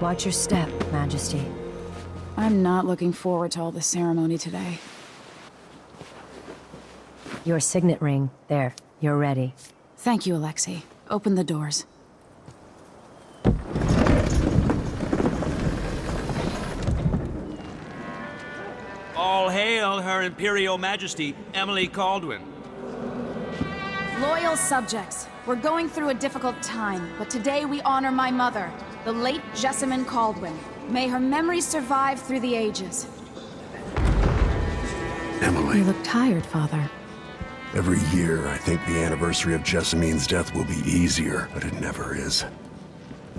Watch your step, Majesty. I'm not looking forward to all the ceremony today. Your signet ring. There. You're ready. Thank you, Alexei. Open the doors. All hail Her Imperial Majesty, Emily Caldwin. Loyal subjects, we're going through a difficult time, but today we honor my mother, the late Jessamine Caldwin. May her memory survive through the ages. Emily. You look tired, Father. Every year, I think the anniversary of Jessamine's death will be easier, but it never is.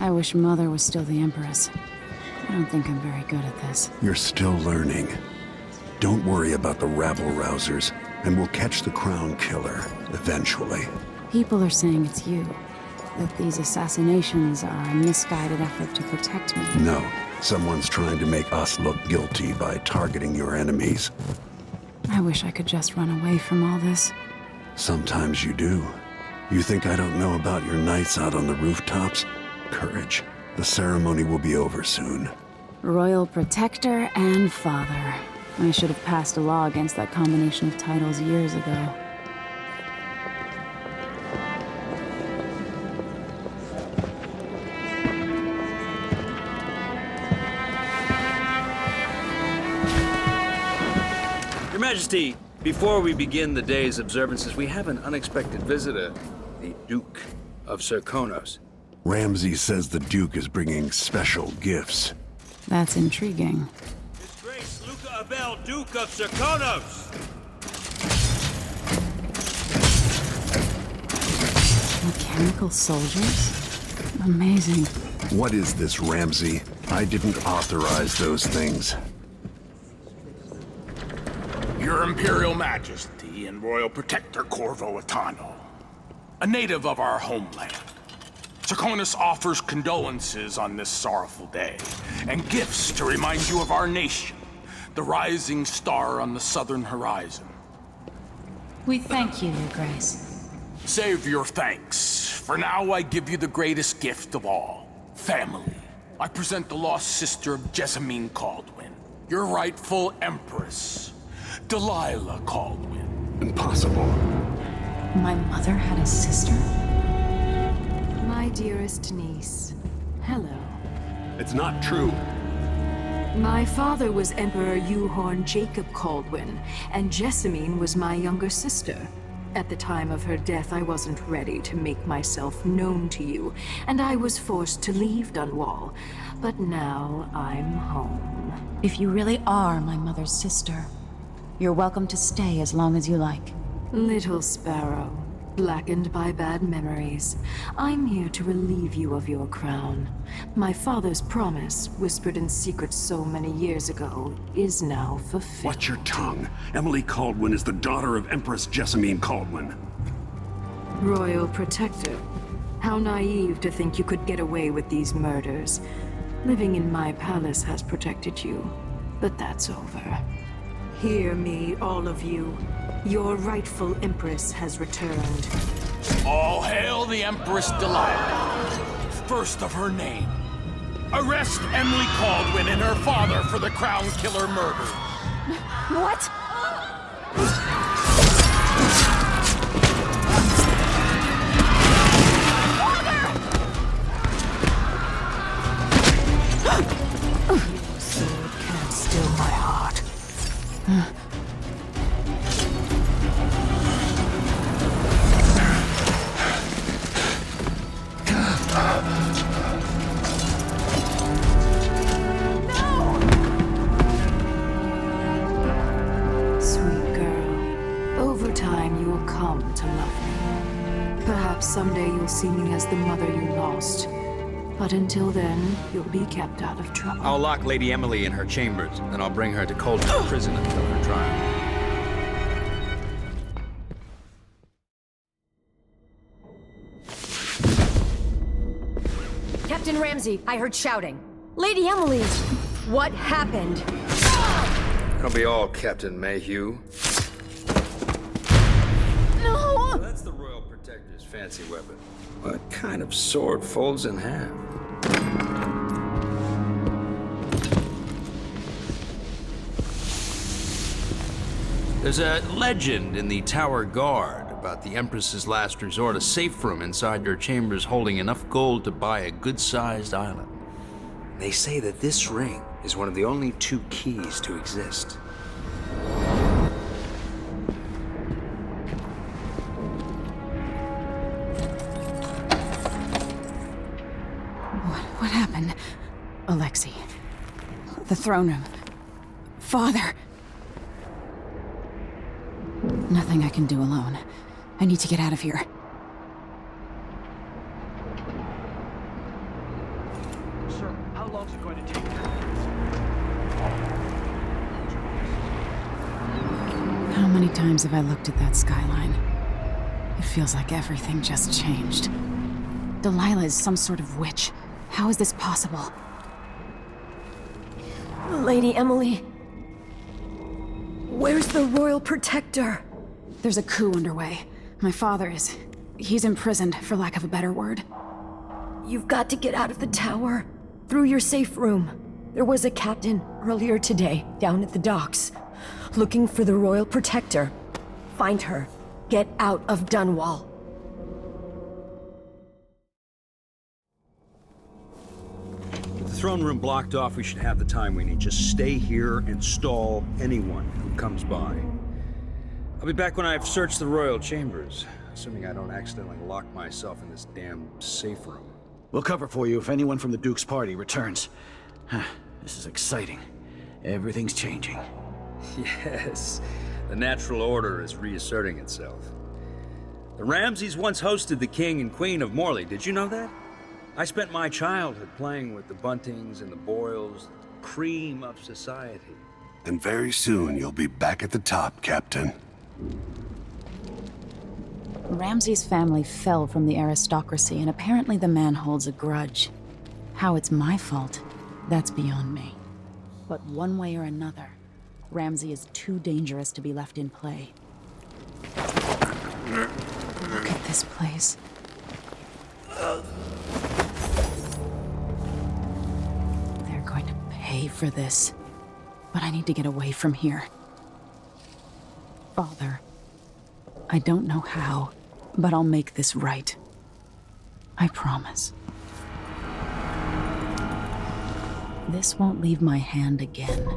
I wish Mother was still the Empress. I don't think I'm very good at this. You're still learning. Don't worry about the rabble-rousers, and we'll catch the Crown Killer, eventually. People are saying it's you. That these assassinations are a misguided effort to protect me. No, someone's trying to make us look guilty by targeting your enemies. I wish I could just run away from all this. Sometimes you do. You think I don't know about your nights out on the rooftops? Courage. The ceremony will be over soon. Royal Protector and Father. I should have passed a law against that combination of titles years ago. Your Majesty, before we begin the day's observances, we have an unexpected visitor, the Duke of Serkonos. Ramsay says the Duke is bringing special gifts. That's intriguing. His Grace Luca Abel, Duke of Serkonos! Mechanical soldiers? Amazing. What is this, Ramsay? I didn't authorize those things. Your Imperial Majesty and Royal Protector Corvo Attano, a native of our homeland. Serkonos offers condolences on this sorrowful day, and gifts to remind you of our nation, the rising star on the southern horizon. We thank you, Your Grace. Save your thanks. For now, I give you the greatest gift of all, family. I present the lost sister of Jessamine Caldwin, your rightful Empress, Delilah Caldwin. Impossible. My mother had a sister? My dearest niece, hello. It's not true. My father was Emperor Euhorn Jacob Caldwin, and Jessamine was my younger sister. At the time of her death, I wasn't ready to make myself known to you, and I was forced to leave Dunwall. But now I'm home. If you really are my mother's sister, you're welcome to stay as long as you like. Little Sparrow, blackened by bad memories, I'm here to relieve you of your crown. My father's promise, whispered in secret so many years ago, is now fulfilled. Watch your tongue. Emily Caldwin is the daughter of Empress Jessamine Caldwin. Royal Protector, how naive to think you could get away with these murders. Living in my palace has protected you, but that's over. Hear me, all of you. Your rightful Empress has returned. All hail the Empress Delilah, first of her name. Arrest Emily Caldwin and her father for the Crown Killer murder. What? Your sword can't still my heart. Sweet girl, over time you will come to love me. Perhaps someday you'll see me as the mother you lost. But until then, you'll be kept out of trouble. I'll lock Lady Emily in her chambers, then I'll bring her to Caldwin prison until her trial. Captain Ramsay, I heard shouting. Lady Emily! What happened? That'll be all, Captain Mayhew. No! That's the Royal Protector's fancy weapon. What kind of sword folds in half? There's a legend in the Tower Guard about the Empress's last resort, a safe room inside her chambers holding enough gold to buy a good-sized island. They say that this ring is one of the only 2 keys to exist. What happened? Alexei. The throne room. Father! Nothing I can do alone. I need to get out of here. Sir, how long is it going to take? How many times have I looked at that skyline? It feels like everything just changed. Delilah is some sort of witch. How is this possible? Lady Emily. Where's the Royal Protector? There's a coup underway. My father is... he's imprisoned, for lack of a better word. You've got to get out of the tower. Through your safe room. There was a captain earlier today, down at the docks, looking for the Royal Protector. Find her. Get out of Dunwall. With the throne room blocked off, we should have the time we need. Just stay here and stall anyone who comes by. I'll be back when I've searched the royal chambers, assuming I don't accidentally lock myself in this damn safe room. We'll cover for you if anyone from the Duke's party returns. This is exciting. Everything's changing. Yes, the natural order is reasserting itself. The Ramseys once hosted the King and Queen of Morley. Did you know that? I spent my childhood playing with the Buntings and the Boyles, the cream of society. And very soon you'll be back at the top, Captain. Ramsay's family fell from the aristocracy, and apparently the man holds a grudge. How it's my fault, that's beyond me. But one way or another, Ramsay is too dangerous to be left in play. Look at this place. They're going to pay for this. But I need to get away from here. Father, I don't know how, but I'll make this right. I promise. This won't leave my hand again.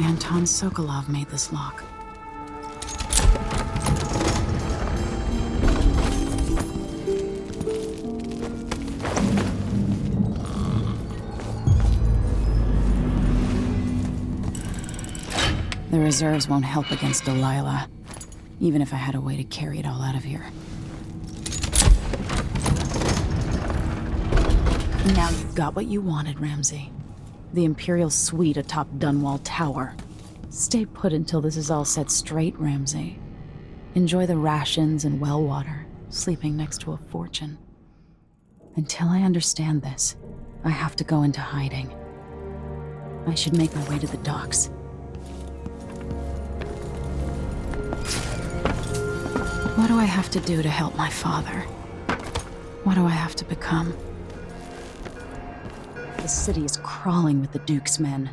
Anton Sokolov made this lock. The reserves won't help against Delilah, even if I had a way to carry it all out of here. Now you've got what you wanted, Ramsay. The Imperial suite atop Dunwall Tower. Stay put until this is all set straight, Ramsay. Enjoy the rations and well water, sleeping next to a fortune. Until I understand this, I have to go into hiding. I should make my way to the docks. What do I have to do to help my father? What do I have to become? The city is crawling with the Duke's men.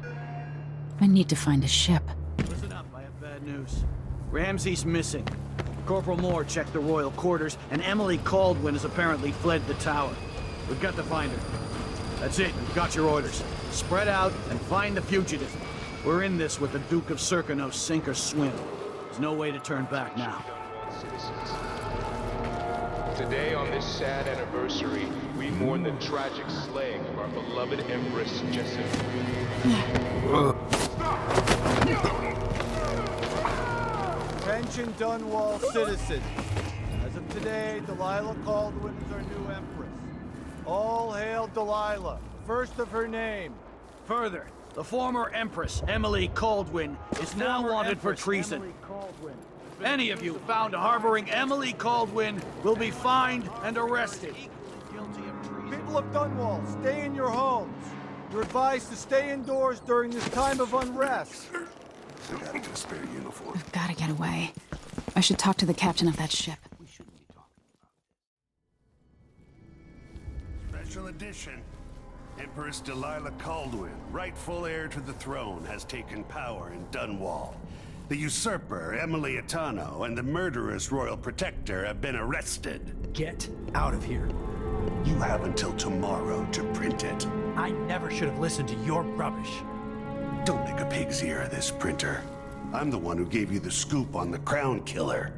I need to find a ship. Listen up, I have bad news. Ramsay's missing. Corporal Moore checked the royal quarters, and Emily Caldwin has apparently fled the tower. We've got to find her. That's it, we've got your orders. Spread out and find the fugitive. We're in this with the Duke of Serkonos, sink or swim. There's no way to turn back now. Citizens. Today, on this sad anniversary, we mourn the tragic slaying of our beloved Empress Jessamine. Attention Dunwall citizens. As of today, Delilah Caldwin is our new Empress. All hail Delilah, first of her name. Further, the former Empress, Emily Caldwin, is now wanted for treason. Any of you found harboring Emily Caldwin will be fined and arrested. People of Dunwall, stay in your homes. You're advised to stay indoors during this time of unrest. I got a spare uniform. I've got to get away. I should talk to the captain of that ship. We edition. Empress Delilah Caldwin, rightful heir to the throne, has taken power in Dunwall. The usurper, Emily Atano, and the murderous royal protector have been arrested. Get out of here. You have until tomorrow to print it. I never should have listened to your rubbish. Don't make a pig's ear of this, printer. I'm the one who gave you the scoop on the Crown Killer.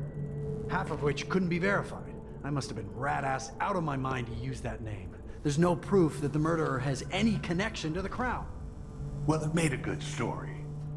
Half of which couldn't be verified. I must have been rat-ass out of my mind to use that name. There's no proof that the murderer has any connection to the Crown. Well, it made a good story.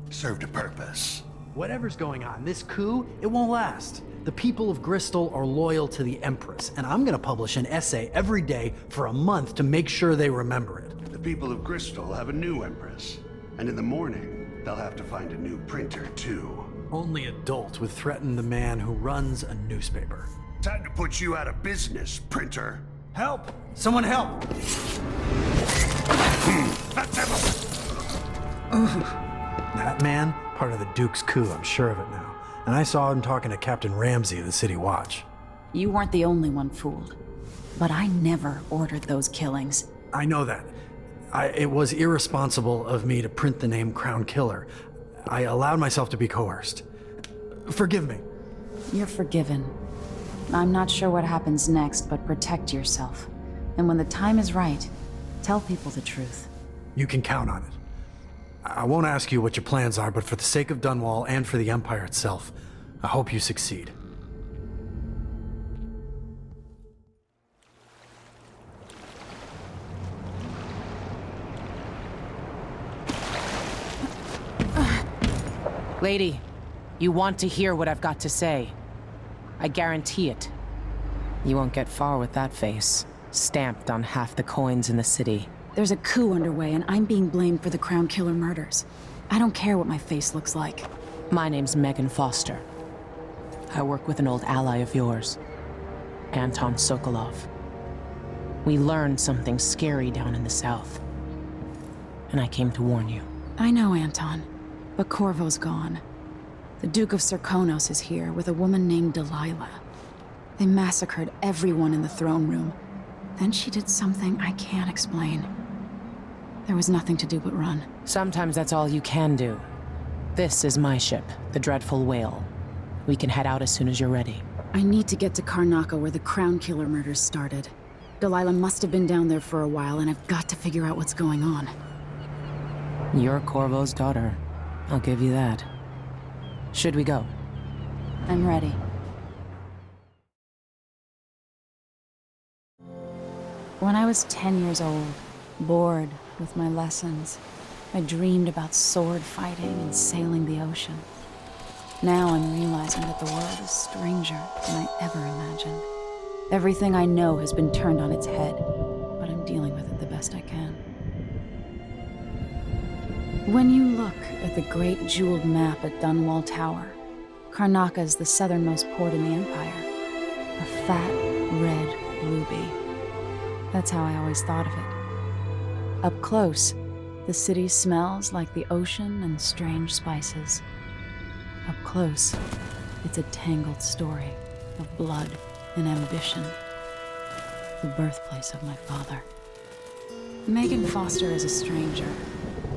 Served a purpose. Whatever's going on, this coup, it won't last. The people of Bristol are loyal to the Empress, and I'm gonna publish an essay every day for a month to make sure they remember it. The people of Bristol have a new Empress. And in the morning, they'll have to find a new printer, too. Only adults would threaten the man who runs a newspaper. Time to put you out of business, printer. Help! Someone help! That's That man, part of the Duke's coup, I'm sure of it now. And I saw him talking to Captain Ramsey of the City Watch. You weren't the only one fooled. But I never ordered those killings. I know that. It was irresponsible of me to print the name Crown Killer. I allowed myself to be coerced. Forgive me. You're forgiven. I'm not sure what happens next, but protect yourself. And when the time is right, tell people the truth. You can count on it. I won't ask you what your plans are, but for the sake of Dunwall and for the Empire itself, I hope you succeed. Lady, you want to hear what I've got to say. I guarantee it. You won't get far with that face, stamped on half the coins in the city. There's a coup underway, and I'm being blamed for the Crown Killer murders. I don't care what my face looks like. My name's Megan Foster. I work with an old ally of yours, Anton Sokolov. We learned something scary down in the south, and I came to warn you. I know, Anton, but Corvo's gone. The Duke of Serkonos is here with a woman named Delilah. They massacred everyone in the throne room. Then she did something I can't explain. There was nothing to do but run. Sometimes that's all you can do. This is my ship, the Dreadful Whale. We can head out as soon as you're ready. I need to get to Karnaca where the Crown Killer murders started. Delilah must have been down there for a while, and I've got to figure out what's going on. You're Corvo's daughter. I'll give you that. Should we go? I'm ready. When I was 10 years old, bored with my lessons, I dreamed about sword fighting and sailing the ocean. Now I'm realizing that the world is stranger than I ever imagined. Everything I know has been turned on its head, but I'm dealing with it the best I can. When you look at the great jeweled map at Dunwall Tower, Karnaca is the southernmost port in the Empire. A fat, red ruby. That's how I always thought of it. Up close, the city smells like the ocean and strange spices. Up close, it's a tangled story of blood and ambition. The birthplace of my father. Megan Foster is a stranger,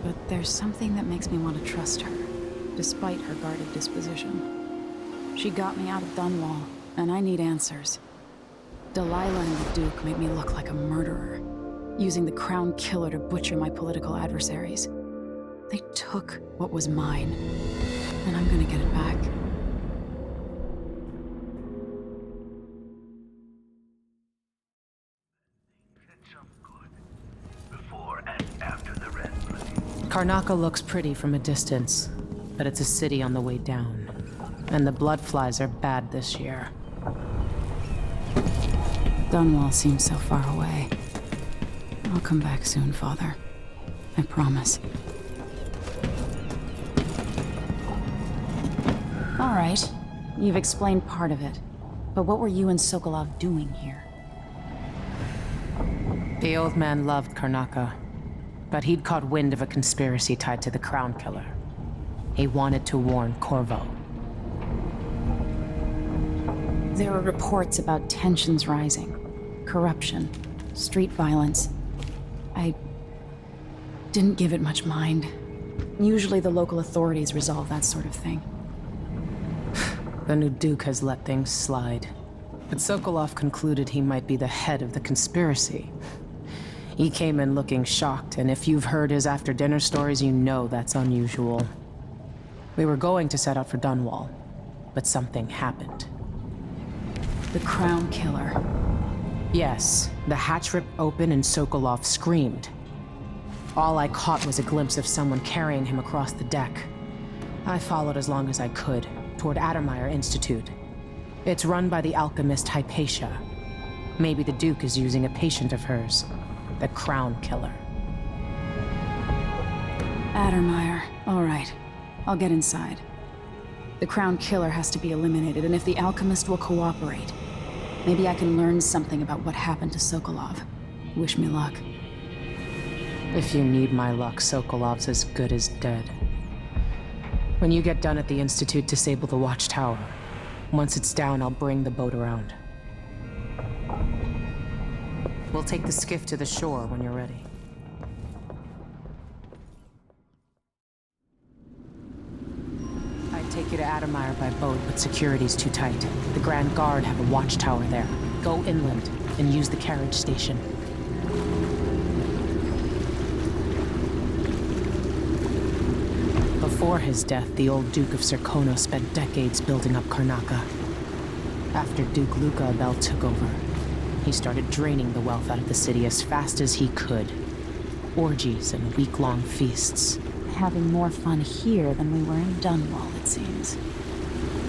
but there's something that makes me want to trust her, despite her guarded disposition. She got me out of Dunwall, and I need answers. Delilah and the Duke made me look like a murderer, using the Crown Killer to butcher my political adversaries. They took what was mine, and I'm gonna get it back. Karnaca looks pretty from a distance, but it's a city on the way down. And the bloodflies are bad this year. Dunwall seems so far away. I'll come back soon, Father. I promise. All right. You've explained part of it. But what were you and Sokolov doing here? The old man loved Karnaca, but he'd caught wind of a conspiracy tied to the Crown Killer. He wanted to warn Corvo. There were reports about tensions rising, corruption, street violence. I didn't give it much mind. Usually the local authorities resolve that sort of thing. The new Duke has let things slide. But Sokolov concluded he might be the head of the conspiracy. He came in looking shocked, and if you've heard his after-dinner stories, you know that's unusual. We were going to set out for Dunwall, but something happened. The Crown Killer. Yes, the hatch ripped open and Sokolov screamed. All I caught was a glimpse of someone carrying him across the deck. I followed as long as I could, toward Addermeyer Institute. It's run by the alchemist Hypatia. Maybe the Duke is using a patient of hers, the Crown Killer. Addermeyer. All right. I'll get inside. The Crown Killer has to be eliminated, and if the alchemist will cooperate, maybe I can learn something about what happened to Sokolov. Wish me luck. If you need my luck, Sokolov's as good as dead. When you get done at the Institute, disable the watchtower. Once it's down, I'll bring the boat around. We'll take the skiff to the shore when you're ready. I'd take you to Addermeyer by boat, but security's too tight. The Grand Guard have a watchtower there. Go inland and use the carriage station. Before his death, the old Duke of Serkonos spent decades building up Karnaca. After Duke Luca Abel took over, he started draining the wealth out of the city as fast as he could. Orgies and week-long feasts. Having more fun here than we were in Dunwall, it seems.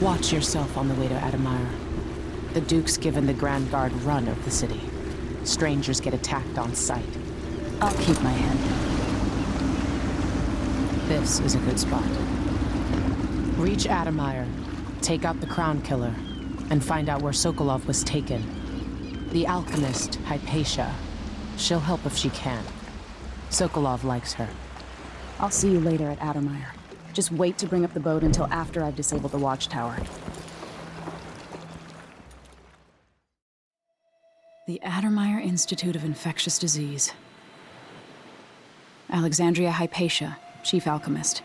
Watch yourself on the way to Addermeyer. The Duke's given the Grand Guard run of the city. Strangers get attacked on sight. I'll keep my head down. This is a good spot. Reach Addermeyer, take out the Crown Killer, and find out where Sokolov was taken. The alchemist, Hypatia. She'll help if she can. Sokolov likes her. I'll see you later at Addermeyer. Just wait to bring up the boat until after I've disabled the watchtower. The Addermeyer Institute of Infectious Disease. Alexandria Hypatia, Chief Alchemist.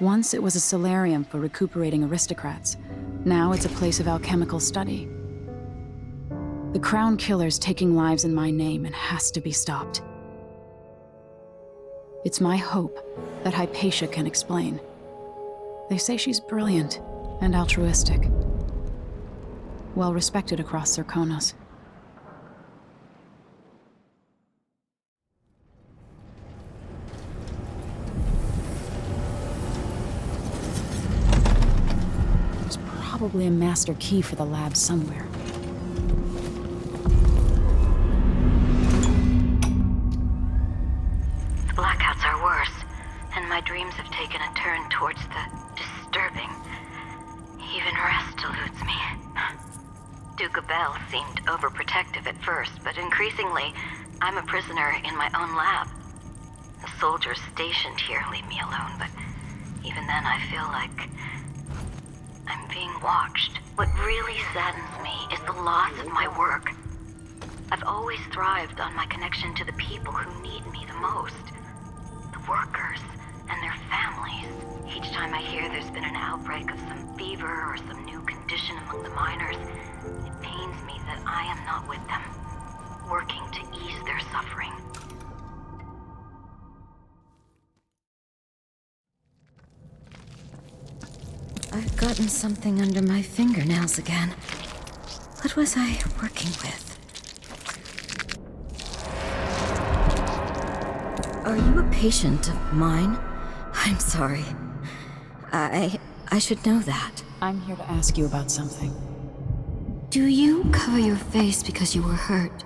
Once it was a solarium for recuperating aristocrats. Now it's a place of alchemical study. The Crown Killer's taking lives in my name and has to be stopped. It's my hope that Hypatia can explain. They say she's brilliant and altruistic. Well respected across Serkonos. There's probably a master key for the lab somewhere. Blackouts are worse, and my dreams have taken a turn towards the disturbing. Even rest eludes me. Duke Abel seemed overprotective at first, but increasingly, I'm a prisoner in my own lab. The soldiers stationed here leave me alone, but even then I feel like I'm being watched. What really saddens me is the loss of my work. I've always thrived on my connection to the people who need me the most. The workers and their families. Each time I hear there's been an outbreak of some fever or some new condition among the miners, it pains me that I am not with them, working to ease their suffering. I've gotten something under my fingernails again. What was I working with? Are you a patient of mine? I'm sorry. I should know that. I'm here to ask you about something. Do you cover your face because you were hurt?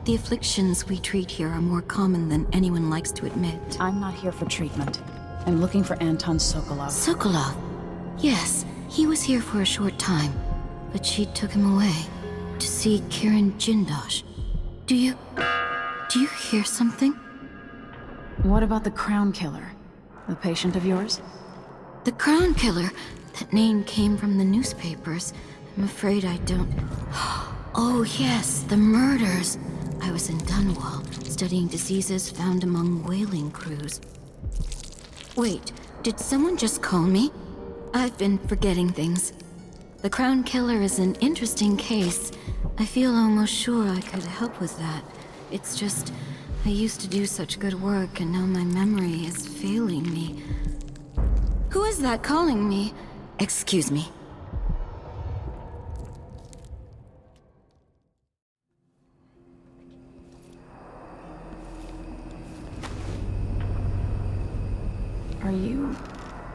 The afflictions we treat here are more common than anyone likes to admit. I'm not here for treatment. I'm looking for Anton Sokolov. Sokolov? Yes, he was here for a short time, but she took him away to see Kirin Jindosh. Do you hear something? What about the Crown Killer? A patient of yours? The Crown Killer? That name came from the newspapers. I'm afraid I don't... Oh yes, the murders. I was in Dunwall, studying diseases found among whaling crews. Wait, did someone just call me? I've been forgetting things. The Crown Killer is an interesting case. I feel almost sure I could help with that. It's just, I used to do such good work, and now my memory is failing me. Who is that calling me? Excuse me.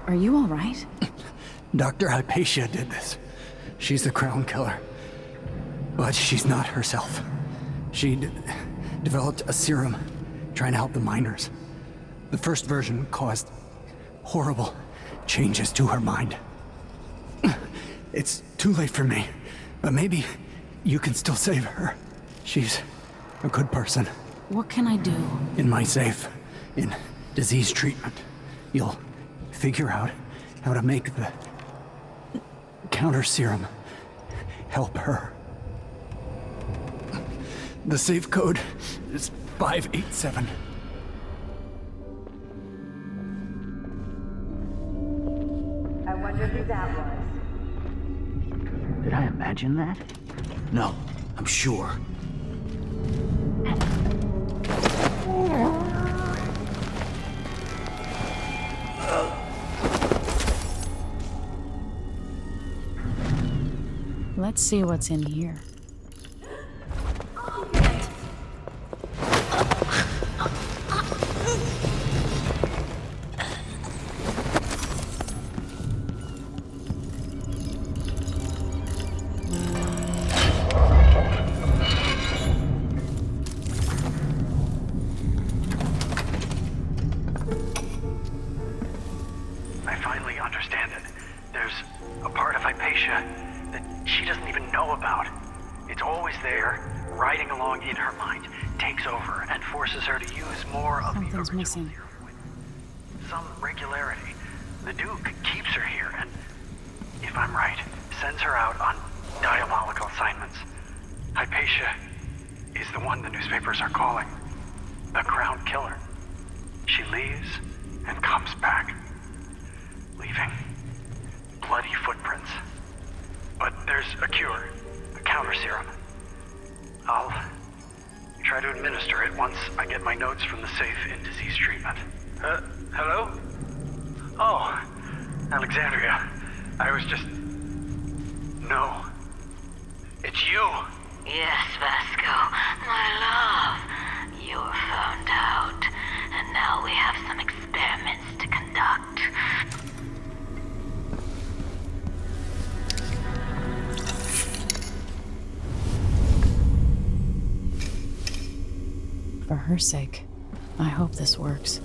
Are you all right? Dr. Hypatia did this. She's the Crown Killer. But she's not herself. She developed a serum trying to help the miners. The first version caused horrible changes to her mind. It's too late for me, but maybe you can still save her. She's a good person. What can I do? In my safe, in disease treatment, you'll figure out how to make the counter serum help her. The safe code is 587. I wonder who that was. Did I imagine that? No, I'm sure. Let's see what's in here. I finally understand it. There's a part of Hypatia that she doesn't even know about. It's always there, riding along in her mind, takes over, and forces her to use more of the Something's original missing. serum with some regularity. The Duke keeps her here, and if I'm right, sends her out on diabolical assignments. Hypatia is the one the newspapers are calling the Crown Killer. She leaves and comes back, leaving bloody footprints. But there's a cure, a counter serum. I'll try to administer it once I get my notes from the safe in disease treatment. Hello? Oh, Alexandria. I was just... No. It's you! Yes, Vasco, my love. You were found out, and now we have some experiments to conduct. For her sake, I hope this works.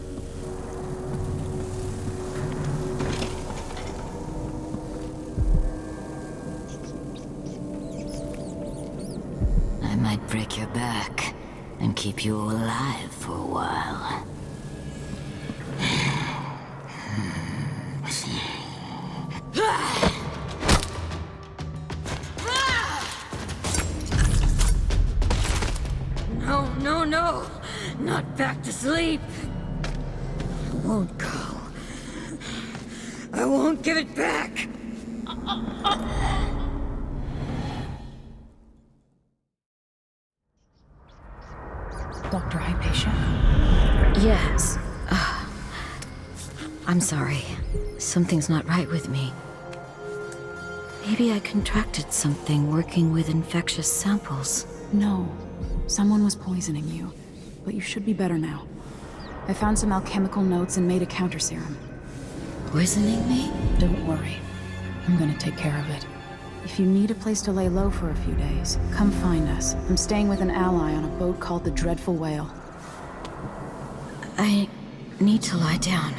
I might break your back and keep you alive for a while. No, no, no! Not back to sleep! I won't go. I won't give it back! Dr. Hypatia? Yes. I'm sorry. Something's not right with me. Maybe I contracted something working with infectious samples. No. Someone was poisoning you. But you should be better now. I found some alchemical notes and made a counter serum. Poisoning me? Don't worry. I'm gonna take care of it. If you need a place to lay low for a few days, come find us. I'm staying with an ally on a boat called the Dreadful Whale. I need to lie down.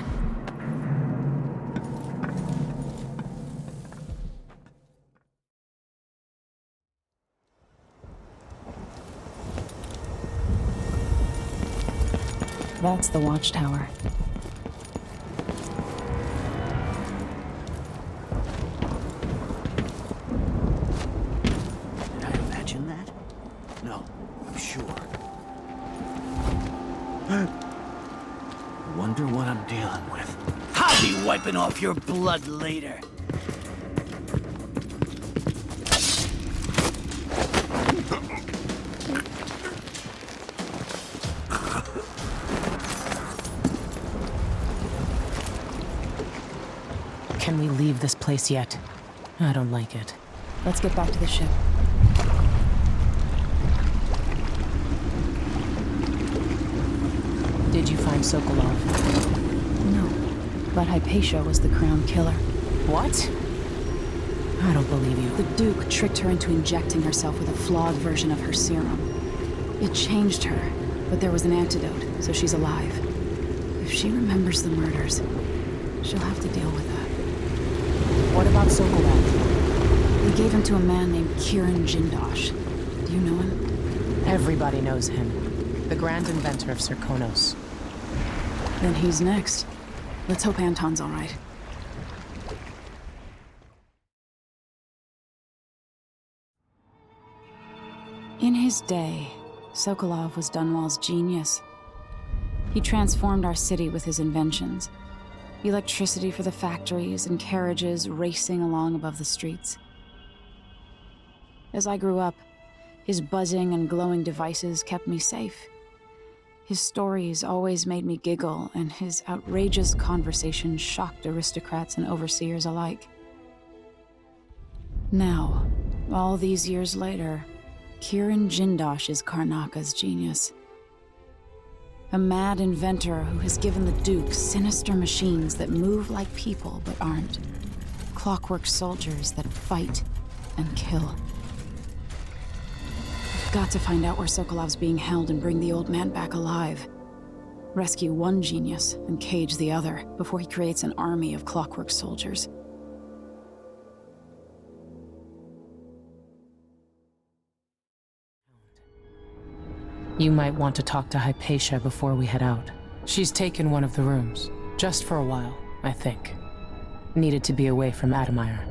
That's the watchtower. Did I imagine that? No, I'm sure. mopping off your blood later. Can we leave this place yet? I don't like it. Let's get back to the ship. Did you find Sokolov? No, but Hypatia was the crown killer. What? I don't believe you. The Duke tricked her into injecting herself with a flawed version of her serum. It changed her, but there was an antidote, so she's alive. If she remembers the murders, she'll have to deal with that. What about Sokolov? We gave him to a man named Kirin Jindosh. Do you know him? Everybody knows him. The grand inventor of Serkonos. Then he's next. Let's hope Anton's all right. In his day, Sokolov was Dunwall's genius. He transformed our city with his inventions. Electricity for the factories and carriages racing along above the streets. As I grew up, his buzzing and glowing devices kept me safe. His stories always made me giggle, and his outrageous conversations shocked aristocrats and overseers alike. Now, all these years later, Kirin Jindosh is Karnaka's genius. A mad inventor who has given the Duke sinister machines that move like people but aren't. Clockwork soldiers that fight and kill. We've got to find out where Sokolov's being held and bring the old man back alive. Rescue one genius and cage the other before he creates an army of clockwork soldiers. You might want to talk to Hypatia before we head out. She's taken one of the rooms. Just for a while, I think. Needed to be away from Admire.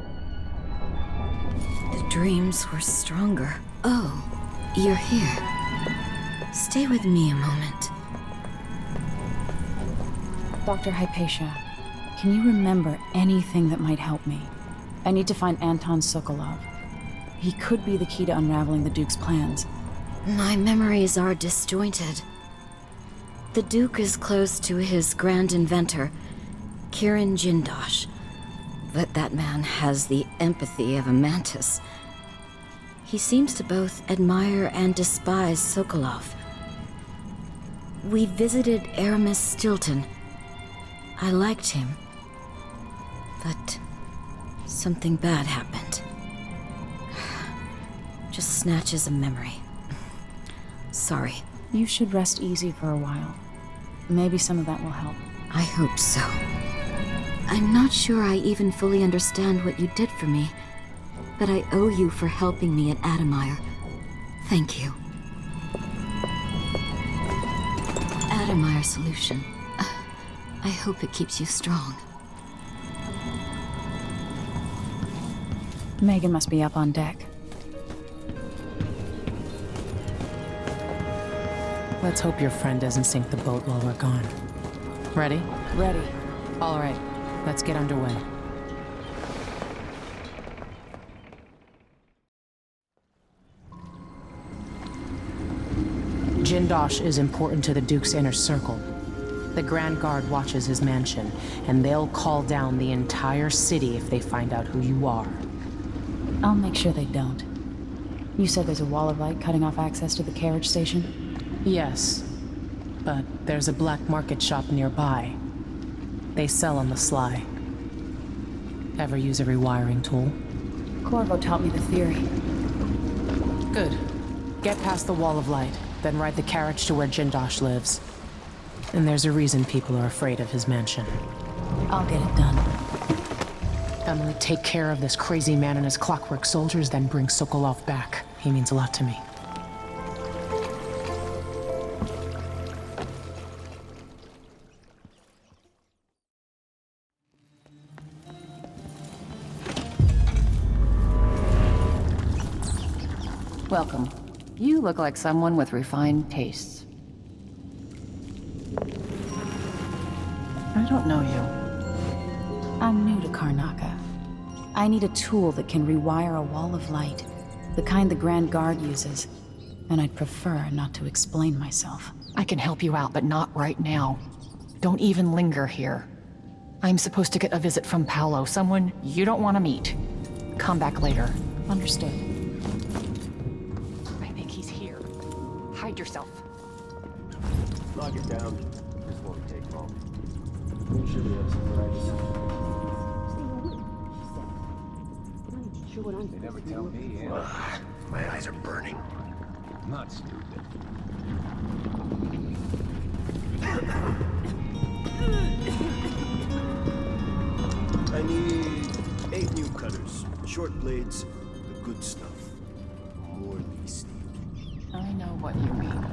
The dreams were stronger. Oh, you're here. Stay with me a moment. Dr. Hypatia, can you remember anything that might help me? I need to find Anton Sokolov. He could be the key to unraveling the Duke's plans. My memories are disjointed. The Duke is close to his grand inventor, Kirin Jindosh. But that man has the empathy of a mantis. He seems to both admire and despise Sokolov. We visited Aramis Stilton. I liked him. But something bad happened. Just snatches of memory. Sorry. You should rest easy for a while. Maybe some of that will help. I hope so. I'm not sure I even fully understand what you did for me, but I owe you for helping me at Admire. Thank you. Admire solution. I hope it keeps you strong. Megan must be up on deck. Let's hope your friend doesn't sink the boat while we're gone. Ready? Ready. All right, let's get underway. Jindosh is important to the Duke's inner circle. The Grand Guard watches his mansion, and they'll call down the entire city if they find out who you are. I'll make sure they don't. You said there's a wall of light cutting off access to the carriage station? Yes, but there's a black market shop nearby. They sell on the sly. Ever use a rewiring tool? Corvo taught me the theory. Good. Get past the wall of light, then ride the carriage to where Jindosh lives. And there's a reason people are afraid of his mansion. I'll get it done. Emily, take care of this crazy man and his clockwork soldiers, then bring Sokolov back. He means a lot to me. Welcome. You look like someone with refined tastes. I don't know you. I'm new to Karnaca. I need a tool that can rewire a wall of light, the kind the Grand Guard uses, and I'd prefer not to explain myself. I can help you out, but not right now. Don't even linger here. I'm supposed to get a visit from Paolo, someone you don't want to meet. Come back later. Understood. I think he's here. Hide yourself. Knock it down. This won't take long. I'm sure we have some They never tell me, yeah. My eyes are burning. Not stupid. I need 8 new cutters. Short blades, the good stuff. More steel. I know what you mean.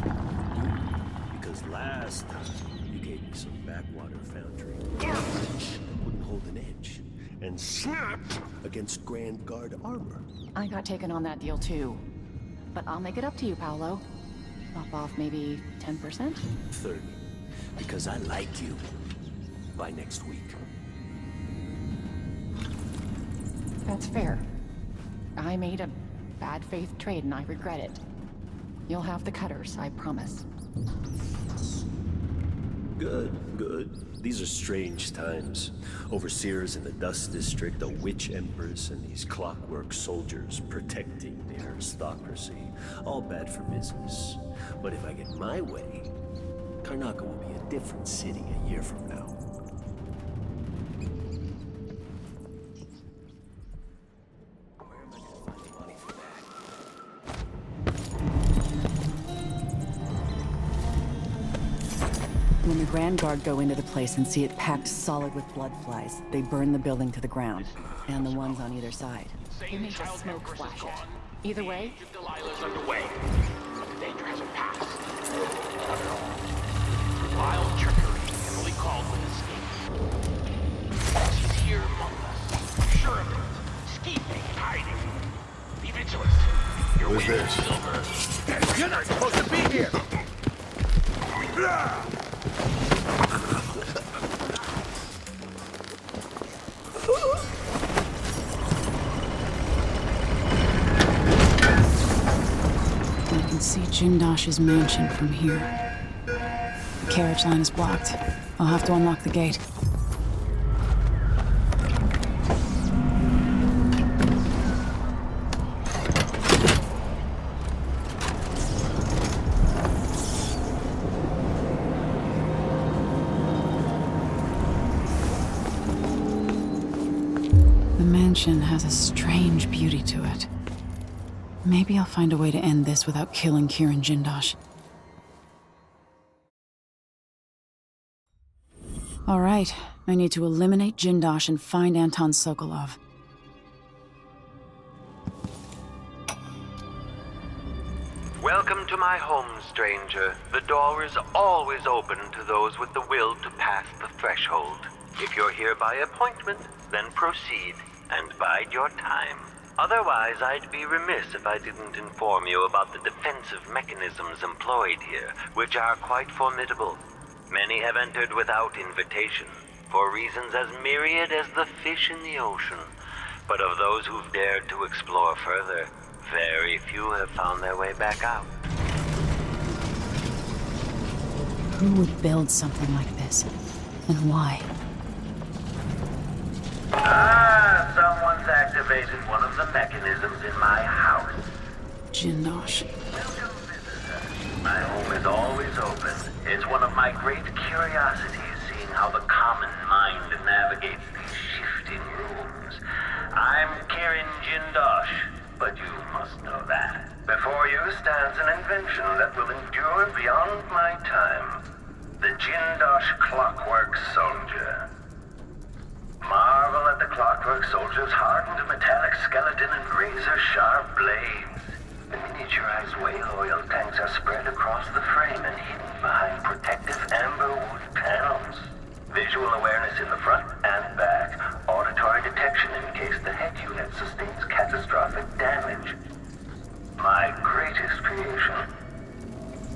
Because last time you gave me some backwater foundry that wouldn't hold an edge and snapped against Grand Guard armor. I got taken on that deal too. But I'll make it up to you, Paolo. Lop off maybe 10%? 30. Because I like you. By next week. That's fair. I made a bad faith trade and I regret it. You'll have the cutters, I promise. Good, good. These are strange times. Overseers in the Dust District, a witch empress, and these clockwork soldiers protecting the aristocracy. All bad for business. But if I get my way, Karnaca will be a different city a year from now. When the Grand Guard go into the place and see it packed solid with blood flies, they burn the building to the ground, and the ones on either side. They may just smoke flash it. Either way, Delilah's underway. But the danger hasn't passed. Wild trickery. Emily Caldwin escaped. She's here among us. I'm sure of it. Scheming and hiding. Leave it to us. Your Who's way this? Silver. You're not supposed to be here! I can see Jindosh's mansion from here. The carriage line is blocked. I'll have to unlock the gate. The mansion has a strange beauty to it. Maybe I'll find a way to end this without killing Kieran Jindosh. All right, I need to eliminate Jindosh and find Anton Sokolov. Welcome to my home, stranger. The door is always open to those with the will to pass the threshold. If you're here by appointment, then proceed and bide your time. Otherwise, I'd be remiss if I didn't inform you about the defensive mechanisms employed here, which are quite formidable. Many have entered without invitation, for reasons as myriad as the fish in the ocean. But of those who've dared to explore further, very few have found their way back out. Who would build something like this? And why? Ah, someone's activated one of the mechanisms in my house. Jindosh. Welcome, visitor. My home is always open. It's one of my great curiosities, seeing how the common mind navigates these shifting rooms. I'm Kieran Jindosh, but you must know that. Before you stands an invention that will endure beyond my time. The Jindosh Clockwork Soldier. Marvel at the Clockwork Soldier's hardened metallic skeleton and razor-sharp blades. The miniaturized whale oil tanks are spread across the frame and hidden behind protective amber wood panels. Visual awareness in the front and back. Auditory detection in case the head unit sustains catastrophic damage. My greatest creation.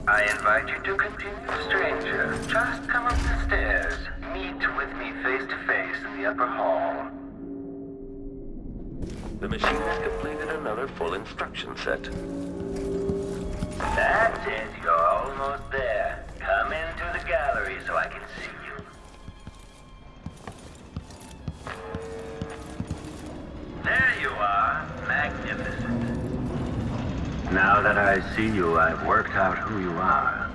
I invite you to continue, stranger. Just come up the stairs. meet with me face to face in the upper hall. The machine has completed another full instruction set. That's it, you're almost there. Come into the gallery so I can see you. There you are, magnificent. Now that I see you, I've worked out who you are.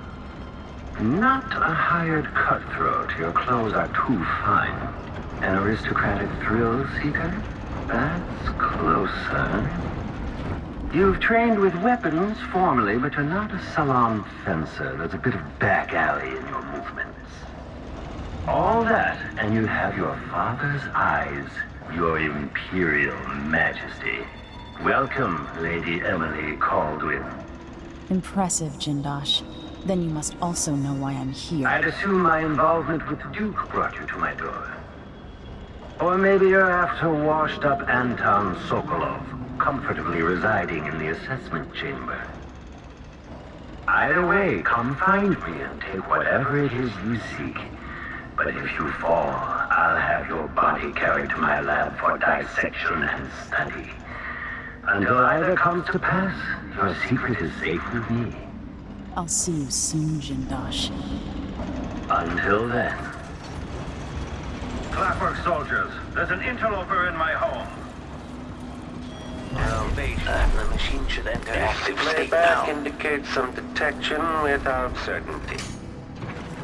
Not a hired cutthroat. Your clothes are too fine. An aristocratic thrill seeker? That's closer. You've trained with weapons formerly, but you're not a salon fencer. There's a bit of back alley in your movements. All that, and you have your father's eyes, your imperial majesty. Welcome, Lady Emily Caldwin. Impressive, Jindosh. Then you must also know why I'm here. I'd assume my involvement with the Duke brought you to my door. Or maybe you're after washed-up Anton Sokolov, comfortably residing in the assessment chamber. Either way, come find me and take whatever it is you seek. But if you fall, I'll have your body carried to my lab for dissection and study. Until either comes to pass, your secret is safe with me. I'll see you soon, Jindosh. Until then. Clockwork soldiers, there's an interloper in my home. The machine should enter active state now. Indicates some detection without certainty.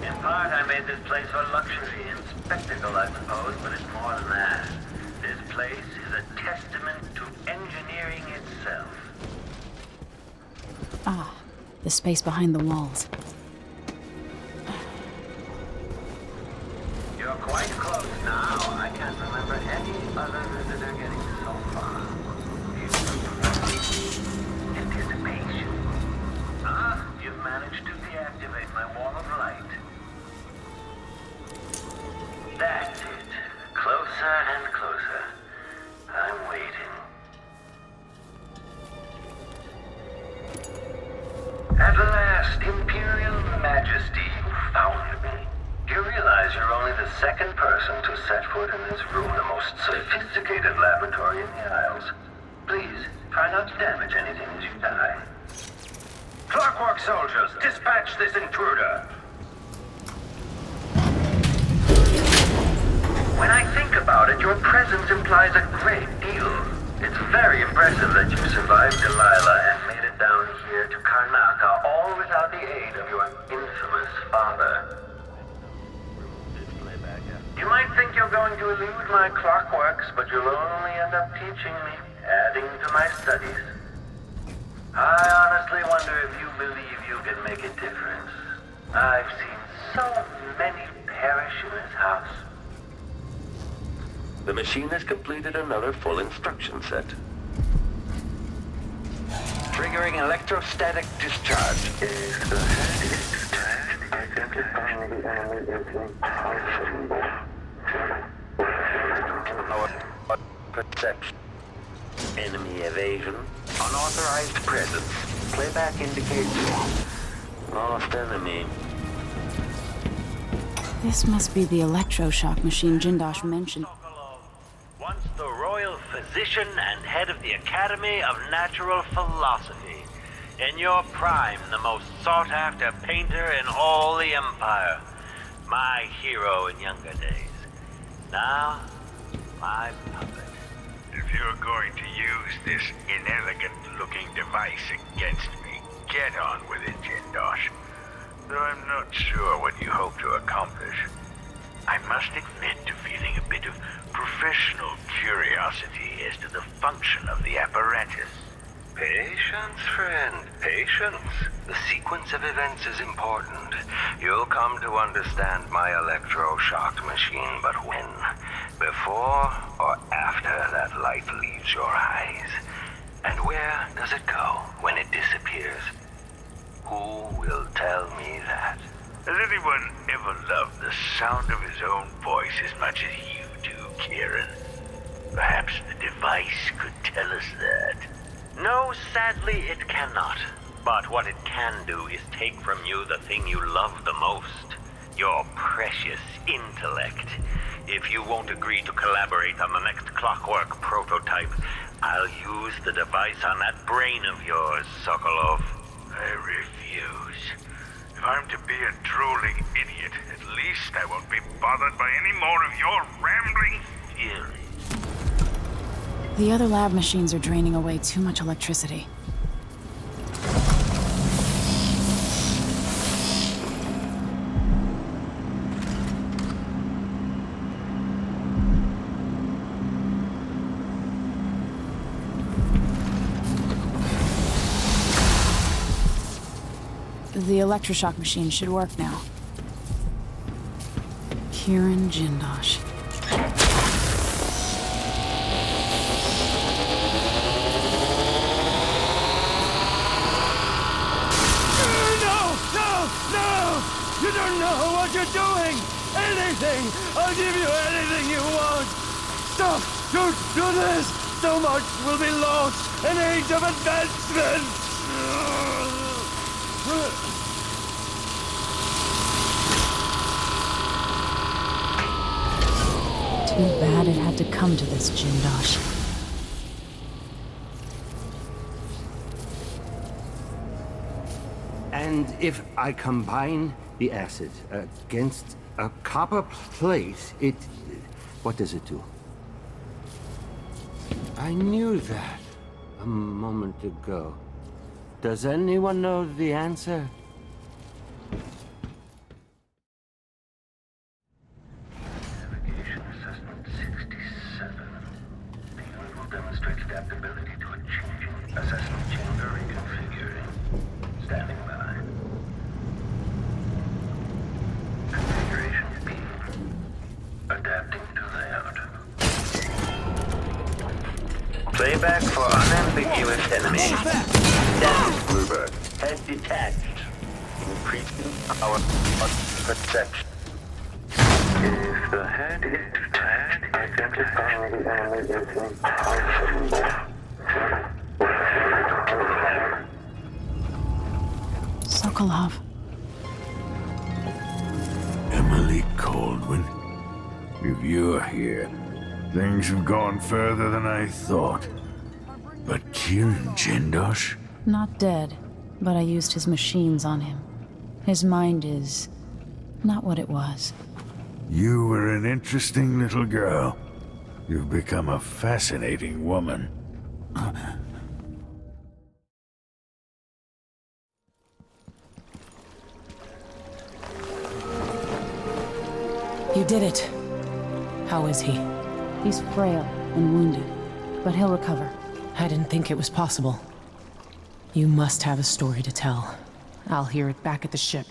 In part, I made this place for luxury and spectacle, I suppose, but it's more than that. This place is a testament to engineering itself. Ah, the space behind the walls. You're quite close now. I can't remember any other visitor getting so far. Anticipation. Ah, you've managed to deactivate my wall of light. That's it. Closer and closer. I'm waiting. At last, Imperial Majesty, you found me. You realize you're only the second person to set foot in this room, the most sophisticated laboratory in the Isles. Please, try not to damage anything as you die. Clockwork soldiers, dispatch this intruder! When I think about it, your presence implies a great deal. It's very impressive that you survived Delilah and made it down here to Karnaca, all without the aid of your infamous father. You might think you're going to elude my clockworks, but you'll only end up teaching me, adding to my studies. I honestly wonder if you believe you can make a difference. I've seen so many perish in this house. The machine has completed another full instruction set. Triggering electrostatic discharge. Perception. Enemy evasion. Unauthorized presence. Playback indicates lost enemy. This must be the electroshock machine Jindosh mentioned. Once the royal physician and head of the Academy of Natural Philosophy. In your prime, the most sought-after painter in all the Empire. My hero in younger days. Now, my puppet. If you're going to use this inelegant-looking device against me, get on with it, Jindosh. Though I'm not sure what you hope to accomplish. I must admit to feeling a bit of professional curiosity as to the function of the apparatus. Patience, friend, patience. The sequence of events is important. You'll come to understand my electroshock machine, but when? Before or after that light leaves your eyes? And where does it go when it disappears? Who will tell me that? Has anyone ever loved the sound of his own voice as much as you do, Kieran? Perhaps the device could tell us that. No, sadly it cannot. But what it can do is take from you the thing you love the most. your precious intellect. If you won't agree to collaborate on the next clockwork prototype, I'll use the device on that brain of yours, Sokolov. I refuse. If I'm to be a drooling idiot, at least I won't be bothered by any more of your rambling theories. The other lab machines are draining away too much electricity. The electroshock machine should work now. Kieran Jindosh. No! You don't know what you're doing! Anything! I'll give you anything you want! Stop! Don't do this! So much will be lost! An age of advancement! Too bad it had to come to this, Jindosh. And if I combine the acid against a copper plate, what does it do? I knew that a moment ago. Does anyone know the answer? Navigation assessment 67. The unit will demonstrate adaptability to a changing assessment chamber reconfiguring. Standing by. Configuration B. Adapting to layout. Playback for unambiguous enemy. Damage Bluebird. Head detached. Increasing power of perception. If the head is detached, identify the enemy as impossible. Sokolov. Emily Caldwin. If you're here, things have gone further than I thought. But Kieran Jindosh? Not dead, but I used his machines on him. His mind is not what it was. You were an interesting little girl. You've become a fascinating woman. You did it. How is he? He's frail and wounded, but he'll recover. I didn't think it was possible. You must have a story to tell. I'll hear it back at the ship.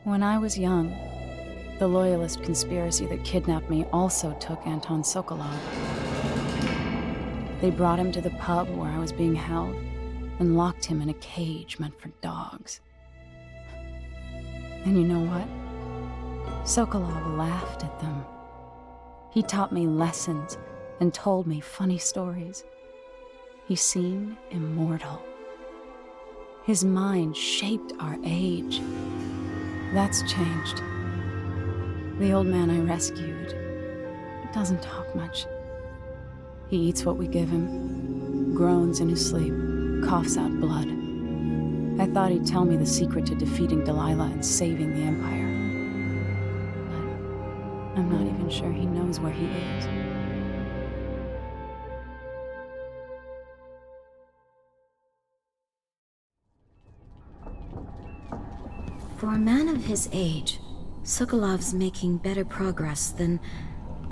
When I was young, the Loyalist conspiracy that kidnapped me also took Anton Sokolov. They brought him to the pub where I was being held and locked him in a cage meant for dogs. And you know what? Sokolov laughed at them. He taught me lessons and told me funny stories. He seemed immortal. His mind shaped our age. That's changed. The old man I rescued doesn't talk much. He eats what we give him, groans in his sleep, coughs out blood. I thought he'd tell me the secret to defeating Delilah and saving the Empire. But I'm not even sure he knows where he is. For a man of his age, Sokolov's making better progress than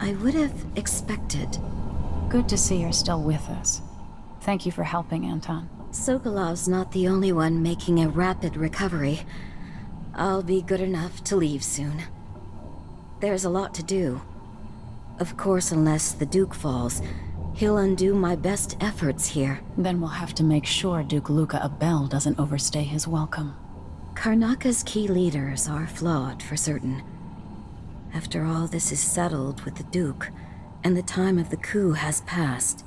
I would have expected. Good to see you're still with us. Thank you for helping, Anton. Sokolov's not the only one making a rapid recovery. I'll be good enough to leave soon. There's a lot to do. Of course, unless the Duke falls, he'll undo my best efforts here. Then we'll have to make sure Duke Luca Abel doesn't overstay his welcome. Karnaka's key leaders are flawed, for certain. After all this is settled with the Duke, and the time of the coup has passed,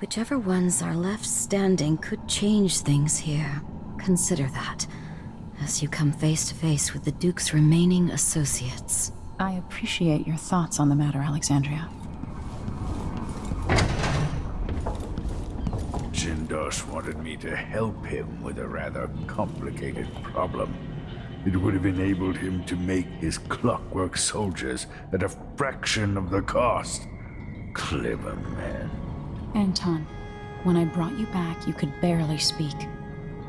whichever ones are left standing could change things here. Consider that, as you come face to face with the Duke's remaining associates. I appreciate your thoughts on the matter, Alexandria. Jindosh wanted me to help him with a rather complicated problem. It would have enabled him to make his clockwork soldiers at a fraction of the cost. Clever man. Anton, when I brought you back, you could barely speak.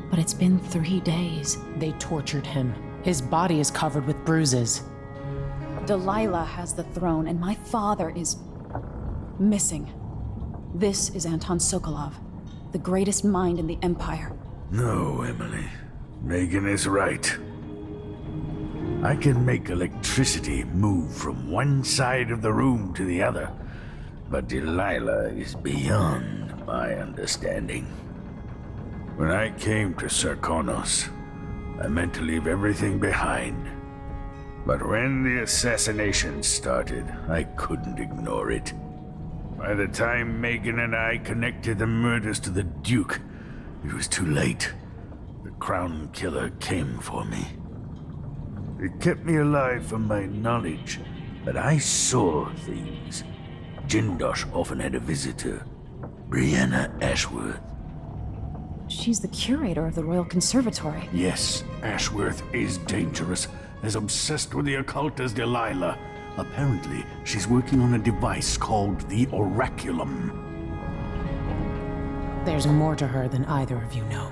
But it's been 3 days. They tortured him. His body is covered with bruises. Delilah has the throne, and my father is missing. This is Anton Sokolov, the greatest mind in the Empire. No, Emily. Megan is right. I can make electricity move from one side of the room to the other, but Delilah is beyond my understanding. When I came to Serkonos, I meant to leave everything behind. But when the assassination started, I couldn't ignore it. By the time Megan and I connected the murders to the Duke, it was too late. The Crown Killer came for me. It kept me alive from my knowledge, but I saw things. Jindosh often had a visitor, Brianna Ashworth. She's the curator of the Royal Conservatory. Yes, Ashworth is dangerous, as obsessed with the occult as Delilah. Apparently, she's working on a device called the Oraculum. There's more to her than either of you know.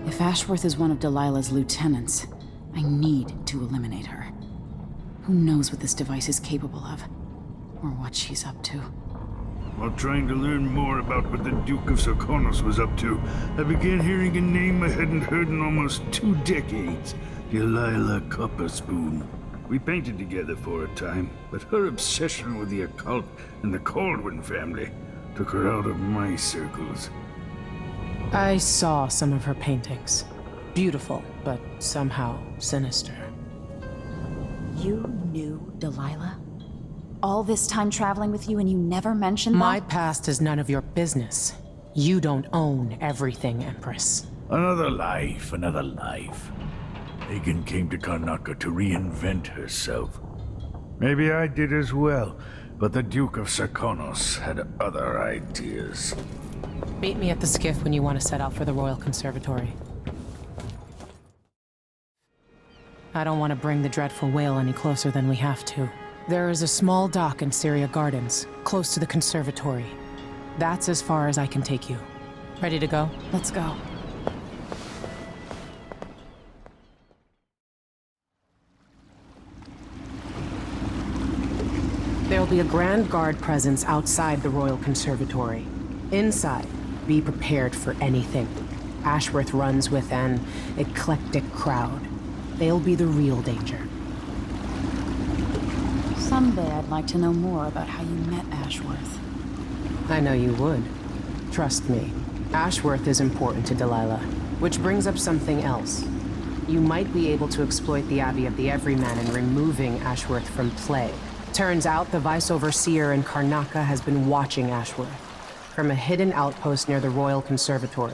If Ashworth is one of Delilah's lieutenants, I need to eliminate her. Who knows what this device is capable of, or what she's up to. While trying to learn more about what the Duke of Serkonos was up to, I began hearing a name I hadn't heard in almost 2 decades. Delilah Copperspoon. We painted together for a time, but her obsession with the occult and the Caldwin family took her out of my circles. I saw some of her paintings. Beautiful, but somehow sinister. You knew Delilah? All this time traveling with you and you never mentioned My that? past is none of your business. You don't own everything, Empress. Another life, another life. Megan came to Karnaca to reinvent herself. Maybe I did as well, but the Duke of Serkonos had other ideas. Meet me at the skiff when you want to set out for the Royal Conservatory. I don't want to bring the dreadful whale any closer than we have to. There is a small dock in Syria Gardens, close to the conservatory. That's as far as I can take you. Ready to go? Let's go. There'll be a Grand Guard presence outside the Royal Conservatory. Inside, be prepared for anything. Ashworth runs with an eclectic crowd. They'll be the real danger. Someday I'd like to know more about how you met Ashworth. I know you would. Trust me. Ashworth is important to Delilah. Which brings up something else. You might be able to exploit the Abbey of the Everyman in removing Ashworth from play. Turns out the Vice Overseer in Karnaca has been watching Ashworth from a hidden outpost near the Royal Conservatory.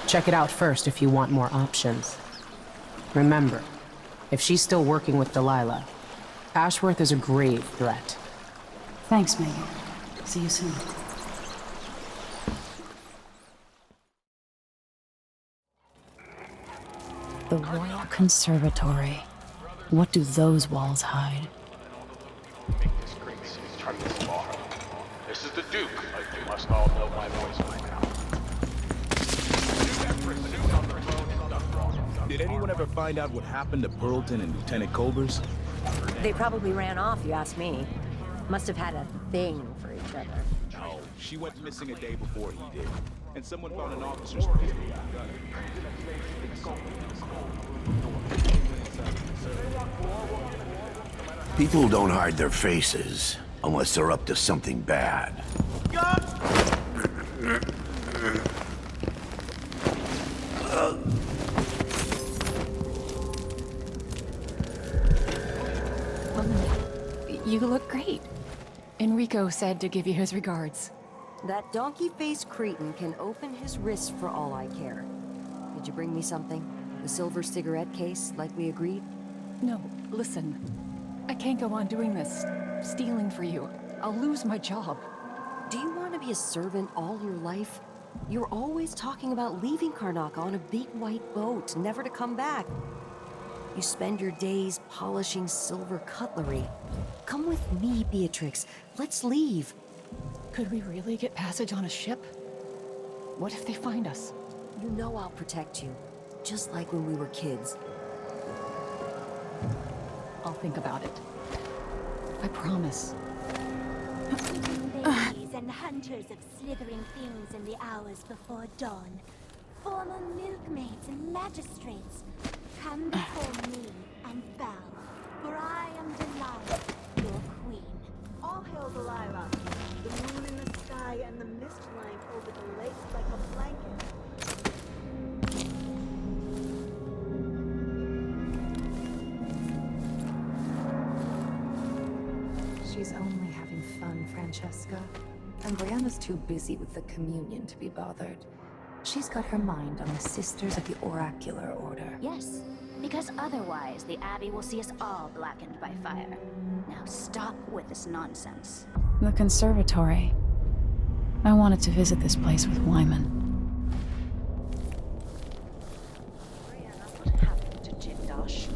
Check it out first if you want more options. Remember, if she's still working with Delilah, Ashworth is a grave threat. Thanks, Megan. See you soon. The Royal Conservatory. What do those walls hide? This is the Duke. You must all know my voice by now. Did anyone ever find out what happened to Burleton and Lieutenant Colbers? They probably ran off, you ask me. Must have had a thing for each other. No, she went missing a day before he did. And someone found an officer's pistol. People don't hide their faces unless they're up to something bad. You look great. Enrico said to give you his regards. That donkey-faced cretin can open his wrists for all I care. Did you bring me something? The silver cigarette case, like we agreed? No, listen. I can't go on doing this. Stealing for you. I'll lose my job. Do you want to be a servant all your life? You're always talking about leaving Karnak on a big white boat, never to come back. You spend your days polishing silver cutlery. Come with me, Beatrix. Let's leave. Could we really get passage on a ship? What if they find us? You know I'll protect you, just like when we were kids. I'll think about it. I promise. Ladies and hunters of slithering things in the hours before dawn. Former milkmaids and magistrates. Come before me and bow, for I am Delilah, your queen. All hail Delilah. The moon in the sky and the mist lying over the lake like a blanket. She's only having fun, Francesca. And Brianna's too busy with the communion to be bothered. She's got her mind on the Sisters of the Oracular Order. Yes, because otherwise the Abbey will see us all blackened by fire. Now stop with this nonsense. The conservatory. I wanted to visit this place with Wyman. What happened to Jindosh?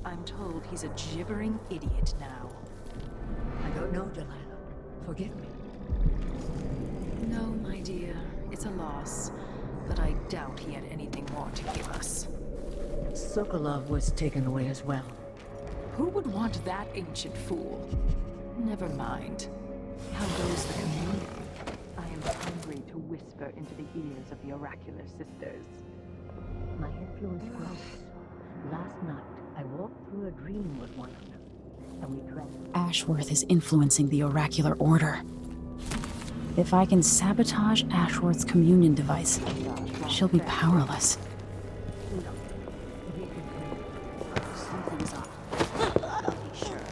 I'm told he's a gibbering idiot now. I don't know, Delilah. Forgive me. No, my dear. It's a loss. But I doubt he had anything more to give us. Sokolov was taken away as well. Who would want that ancient fool? Never mind. How goes the community? I am hungry to whisper into the ears of the oracular sisters. My influence grows. Last night, I walked through a dream with one of them, and we drank. Ashworth is influencing the oracular order. If I can sabotage Ashworth's communion device, she'll be powerless. Something's off. I'll be sure.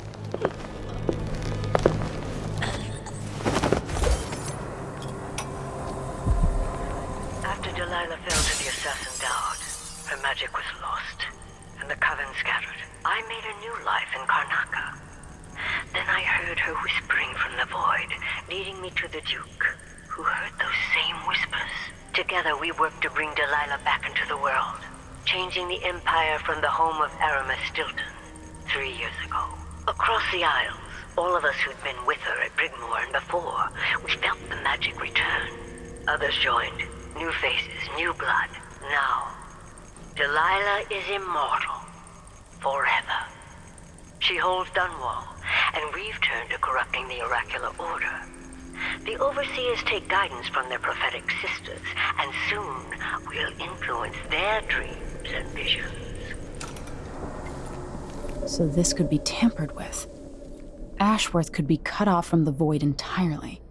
After Delilah fell to the assassin Daud, her magic was lost, and the coven scattered. I made a new life in Karnaca. Then I heard her whispering from the void, leading me to the Duke, who heard those same whispers. Together we worked to bring Delilah back into the world, changing the Empire from the home of Aramis Stilton 3 years ago. Across the Isles, all of us who'd been with her at Brigmore and before, we felt the magic return. Others joined, new faces, new blood. Now, Delilah is immortal, forever. She holds Dunwall, and we've turned to corrupting the oracular order. The Overseers take guidance from their prophetic sisters, and soon we'll influence their dreams and visions. So this could be tampered with. Ashworth could be cut off from the void entirely.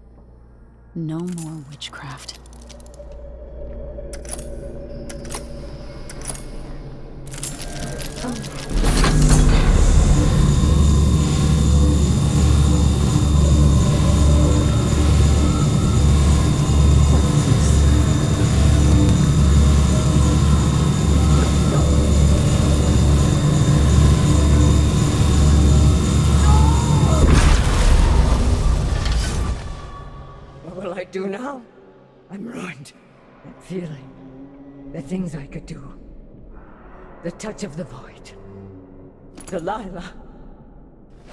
No more witchcraft. What will I do now? I'm ruined. That feeling. The things I could do. The touch of the void. Delilah.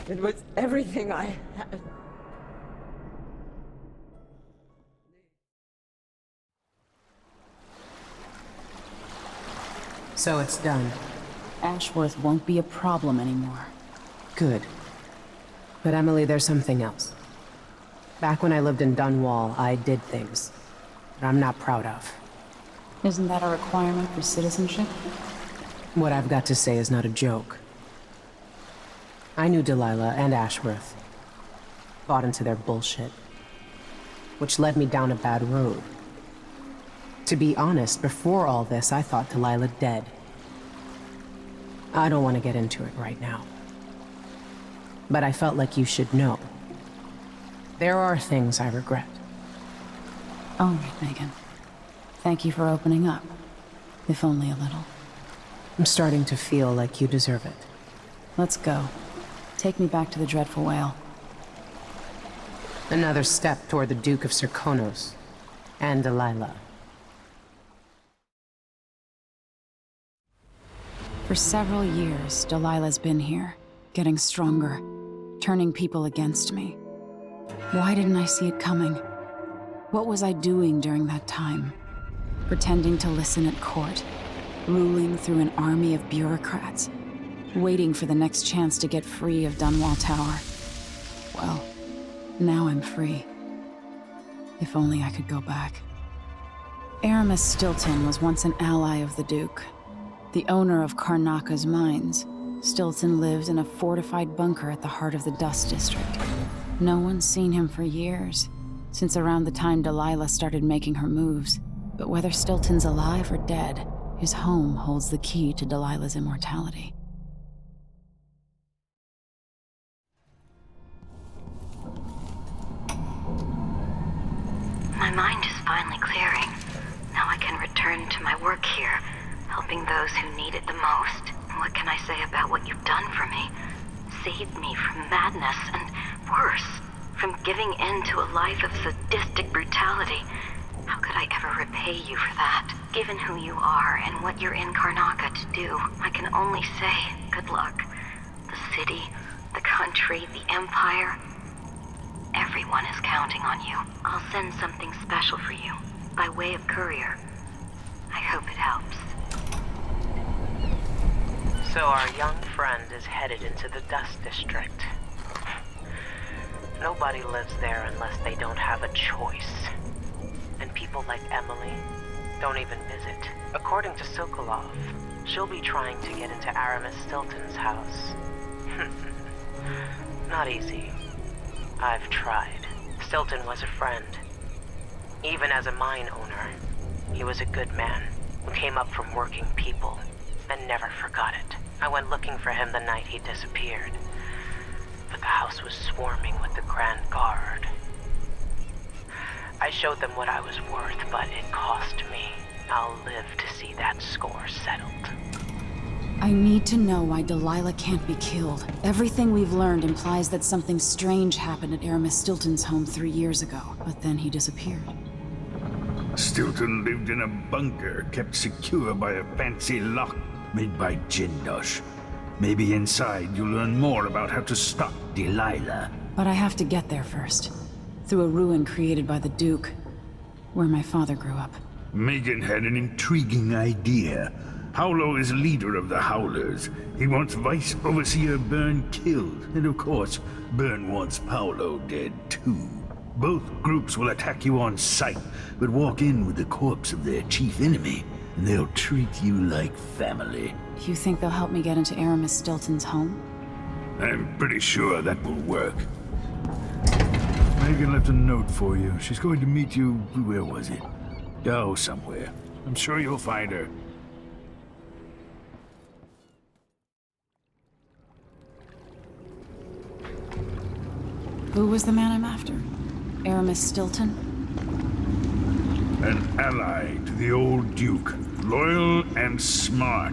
It was everything I had. So it's done. Ashworth won't be a problem anymore. Good. But Emily, there's something else. Back when I lived in Dunwall, I did things that I'm not proud of. Isn't that a requirement for citizenship? What I've got to say is not a joke. I knew Delilah and Ashworth. Bought into their bullshit. Which led me down a bad road. To be honest, before all this, I thought Delilah dead. I don't want to get into it right now. But I felt like you should know. There are things I regret. All right, Megan. Thank you for opening up. if only a little. I'm starting to feel like you deserve it. Let's go. Take me back to the Dreadful Whale. Another step toward the Duke of Serkonos and Delilah. For several years, Delilah's been here, getting stronger, turning people against me. Why didn't I see it coming? What was I doing during that time? Pretending to listen at court, ruling through an army of bureaucrats, waiting for the next chance to get free of Dunwall Tower. Well, now I'm free. If only I could go back. Aramis Stilton was once an ally of the Duke. The owner of Karnaka's mines, Stilton lived in a fortified bunker at the heart of the Dust District. No one's seen him for years, since around the time Delilah started making her moves. But whether Stilton's alive or dead, his home holds the key to Delilah's immortality. My mind is finally clearing. Now I can return to my work here, helping those who need it the most. What can I say about what you've done for me? Saved me from madness and, worse, from giving in to a life of sadistic brutality. How could I ever repay you for that? Given who you are and what you're in Karnaka to do, I can only say good luck. The city, the country, the empire, everyone is counting on you. I'll send something special for you, by way of courier. I hope it helps. So our young friend is headed into the Dust District. Nobody lives there unless they don't have a choice. And people like Emily don't even visit. According to Sokolov, she'll be trying to get into Aramis Stilton's house. Not easy. I've tried. Stilton was a friend. Even as a mine owner, he was a good man who came up from working people and never forgot it. I went looking for him the night he disappeared, but the house was swarming with the Grand Guard. I showed them what I was worth, but it cost me. I'll live to see that score settled. I need to know why Delilah can't be killed. Everything we've learned implies that something strange happened at Aramis Stilton's home 3 years ago, but then he disappeared. Stilton lived in a bunker kept secure by a fancy lock made by Jindosh. Maybe inside you'll learn more about how to stop Delilah. But I have to get there first. Through a ruin created by the Duke, where my father grew up. Megan had an intriguing idea. Paolo is leader of the Howlers. He wants Vice Overseer Byrne killed, and of course, Byrne wants Paolo dead too. Both groups will attack you on sight, but walk in with the corpse of their chief enemy, and they'll treat you like family. Do you think they'll help me get into Aramis Stilton's home? I'm pretty sure that will work. Megan left a note for you. She's going to meet you, where was it? Oh, somewhere. I'm sure you'll find her. Who was the man I'm after? Aramis Stilton? An ally to the old Duke. Loyal and smart.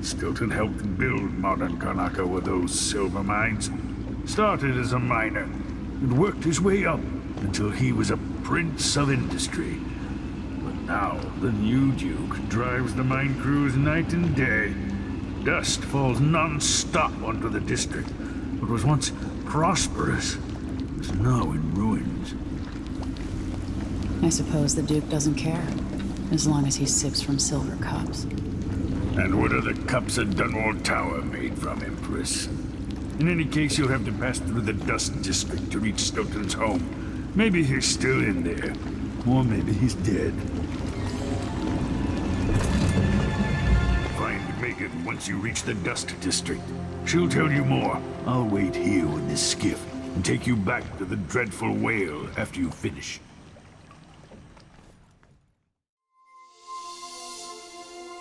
Stilton helped build modern Karnaka with those silver mines. Started as a miner, and worked his way up until he was a prince of industry. But now, the new Duke drives the mine crews night and day. Dust falls non-stop onto the district. What was once prosperous is now in ruins. I suppose the Duke doesn't care, as long as he sips from silver cups. And what are the cups at Dunwall Tower made from, Empress? In any case, you'll have to pass through the Dust District to reach Stilton's home. Maybe he's still in there, or maybe he's dead. Find Megan once you reach the Dust District. She'll tell you more. I'll wait here with this skiff and take you back to the Dreadful Whale after you finish.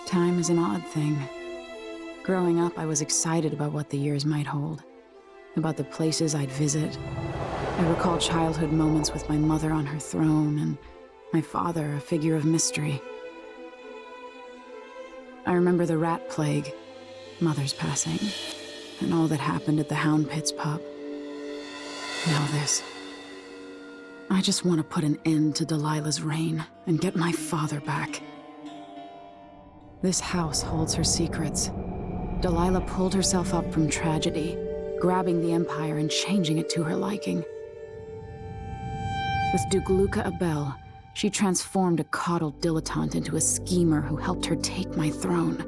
Time is an odd thing. Growing up, I was excited about what the years might hold, about the places I'd visit. I recall childhood moments with my mother on her throne and my father, a figure of mystery. I remember the rat plague, Mother's passing, and all that happened at the Hound Pits pub. Now this. I just want to put an end to Delilah's reign and get my father back. This house holds her secrets. Delilah pulled herself up from tragedy, grabbing the Empire and changing it to her liking. With Duke Luca Abel, she transformed a coddled dilettante into a schemer who helped her take my throne.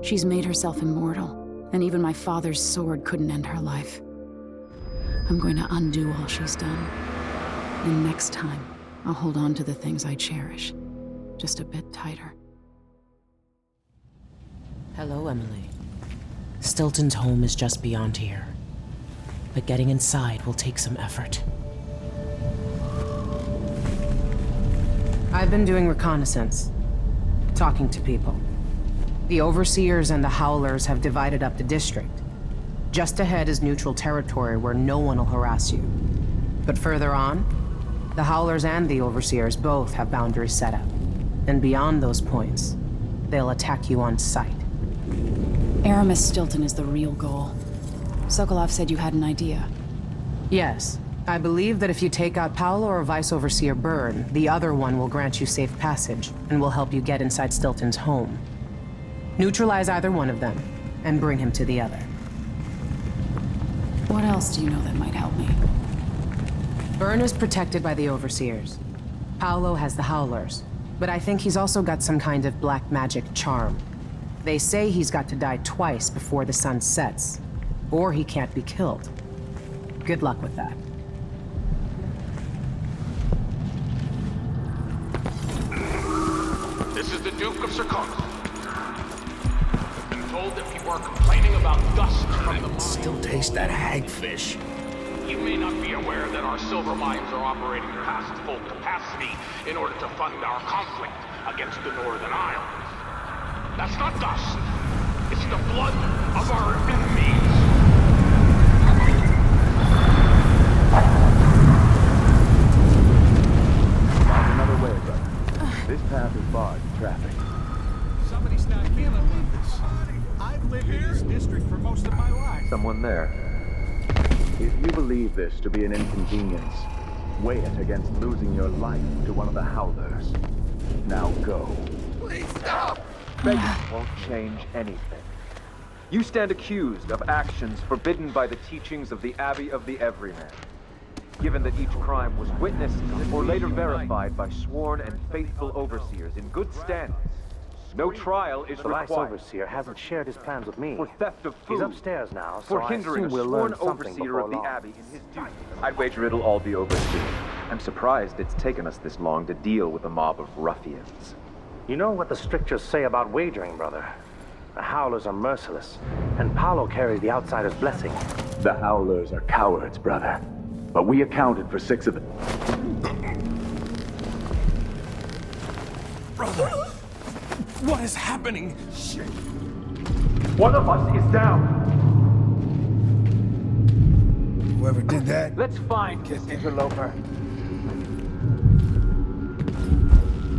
She's made herself immortal, and even my father's sword couldn't end her life. I'm going to undo all she's done. And next time, I'll hold on to the things I cherish, just a bit tighter. Hello, Emily. Stilton's home is just beyond here. But getting inside will take some effort. I've been doing reconnaissance, talking to people. The Overseers and the Howlers have divided up the district. Just ahead is neutral territory where no one will harass you. But further on, the Howlers and the Overseers both have boundaries set up. And beyond those points, they'll attack you on sight. Aramis Stilton is the real goal. Sokolov said you had an idea. Yes. I believe that if you take out Paolo or Vice Overseer Byrne, the other one will grant you safe passage, and will help you get inside Stilton's home. Neutralize either one of them, and bring him to the other. What else do you know that might help me? Byrne is protected by the Overseers. Paolo has the Howlers, but I think he's also got some kind of black magic charm. They say he's got to die twice before the sun sets, or he can't be killed. Good luck with that. This is the Duke of Serkonos. Been told that people are complaining about dust from the mine. Still taste that hagfish. You may not be aware that our silver mines are operating past full capacity in order to fund our conflict against the Northern Isles. That's not dust. It's the blood of our enemies. Find another way, brother. This path is barred to traffic. Somebody's not feeling with this. I've lived in this district for most of my life. Someone there. If you believe this to be an inconvenience, weigh it against losing your life to one of the Howlers. Now go. Please stop! Begging won't change anything. You stand accused of actions forbidden by the teachings of the Abbey of the Everyman. Given that each crime was witnessed or later verified by sworn and faithful overseers in good standing, no trial is The Vice required. Overseer hasn't shared his plans with me. For theft of food. He's upstairs now, so For I hindering a assume we'll sworn learn something overseer before of the long. Abbey in his duty. I'd wager it'll all be over soon. I'm surprised it's taken us this long to deal with a mob of ruffians. You know what the strictures say about wagering, brother? The Howlers are merciless, and Paolo carries the outsider's blessing. The Howlers are cowards, brother. But we accounted for 6 of them. Brother, what is happening? Shit. One of us is down. Whoever did that... Let's find this interloper.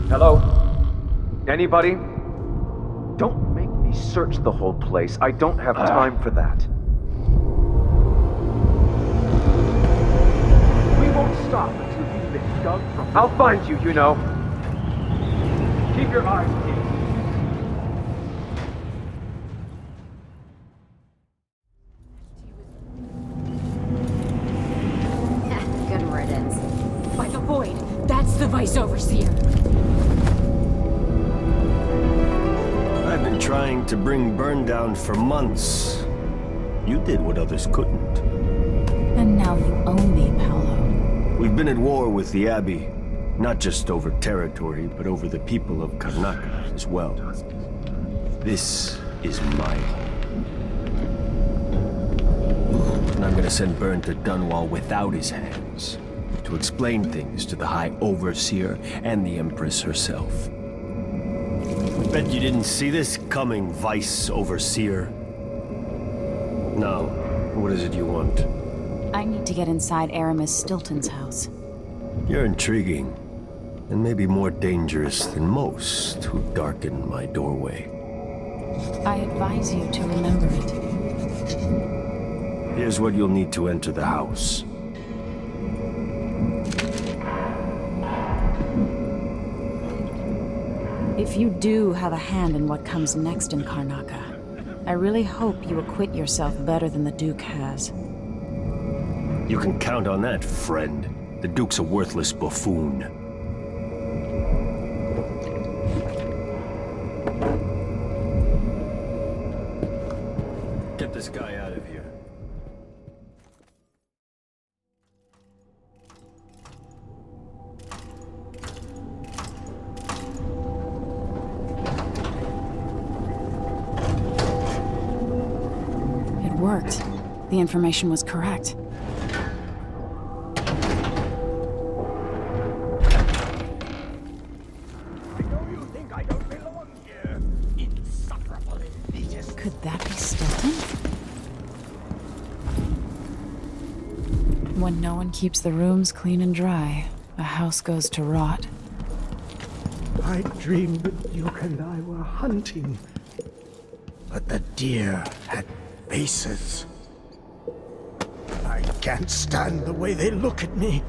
Hello? Anybody? Don't make me search the whole place. I don't have time for that. We won't stop until you've been dug from... I'll find you, you know. Keep your eyes peeled. Good riddance. By the void, that's the Vice Overseer. I've been trying to bring Byrne down for months. You did what others couldn't. And now you own me, Paolo. We've been at war with the Abbey, not just over territory, but over the people of Karnaca as well. This is my home. And I'm gonna send Byrne to Dunwall without his hands, to explain things to the High Overseer and the Empress herself. Bet you didn't see this coming, Vice Overseer. Now, what is it you want? I need to get inside Aramis Stilton's house. You're intriguing. and maybe more dangerous than most who darken my doorway. I advise you to remember it. Here's what you'll need to enter the house. If you do have a hand in what comes next in Karnaca, I really hope you acquit yourself better than the Duke has. You can count on that, friend. The Duke's a worthless buffoon. Get this guy out of here. It worked. The information was correct. Could that be Stilton? When no one keeps the rooms clean and dry, a house goes to rot. I dreamed that Duke and I were hunting, but the deer had faces. I can't stand the way they look at me.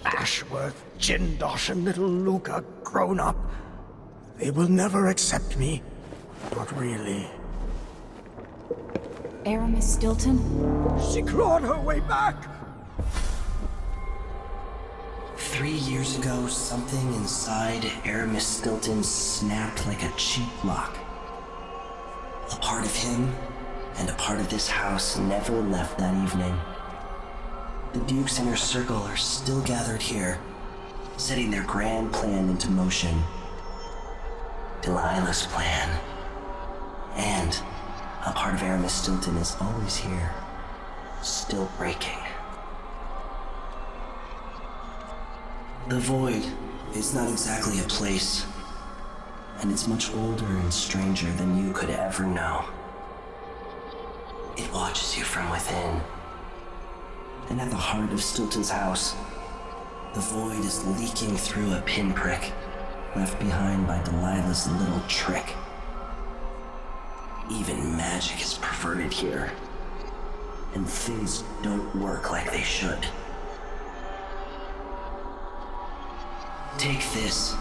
Ashworth, Jindosh, and little Luca grown up. They will never accept me. Not really. Aramis Stilton? She clawed her way back! 3 years ago, something inside Aramis Stilton snapped like a cheap lock. A part of him and a part of this house never left that evening. The Duke's inner circle are still gathered here, setting their grand plan into motion. Delilah's plan. And a part of Aramis Stilton is always here, still breaking. The Void is not exactly a place, and it's much older and stranger than you could ever know. It watches you from within. And at the heart of Stilton's house, the Void is leaking through a pinprick left behind by Delilah's little trick. Even magic is perverted here, and things don't work like they should. Take this.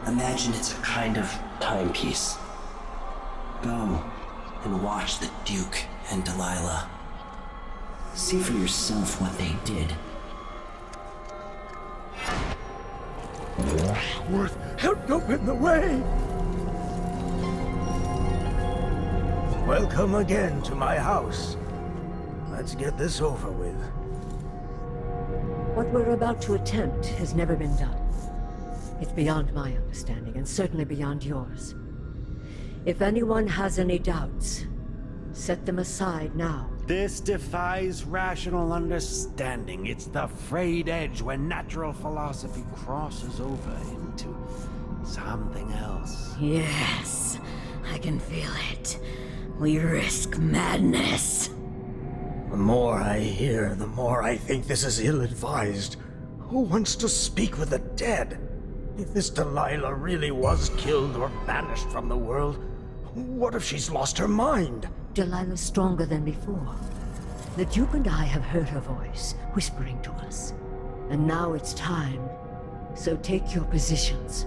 Imagine it's a kind of timepiece. Go and watch the Duke and Delilah. See for yourself what they did. Ashworth, help open the way! Welcome again to my house. Let's get this over with. What we're about to attempt has never been done. It's beyond my understanding, and certainly beyond yours. If anyone has any doubts, set them aside now. This defies rational understanding. It's the frayed edge when natural philosophy crosses over into something else. Yes, I can feel it. We risk madness. The more I hear, the more I think this is ill-advised. Who wants to speak with the dead? If this Delilah really was killed or banished from the world, what if she's lost her mind? Delilah's stronger than before. The Duke and I have heard her voice, whispering to us. And now it's time. So take your positions.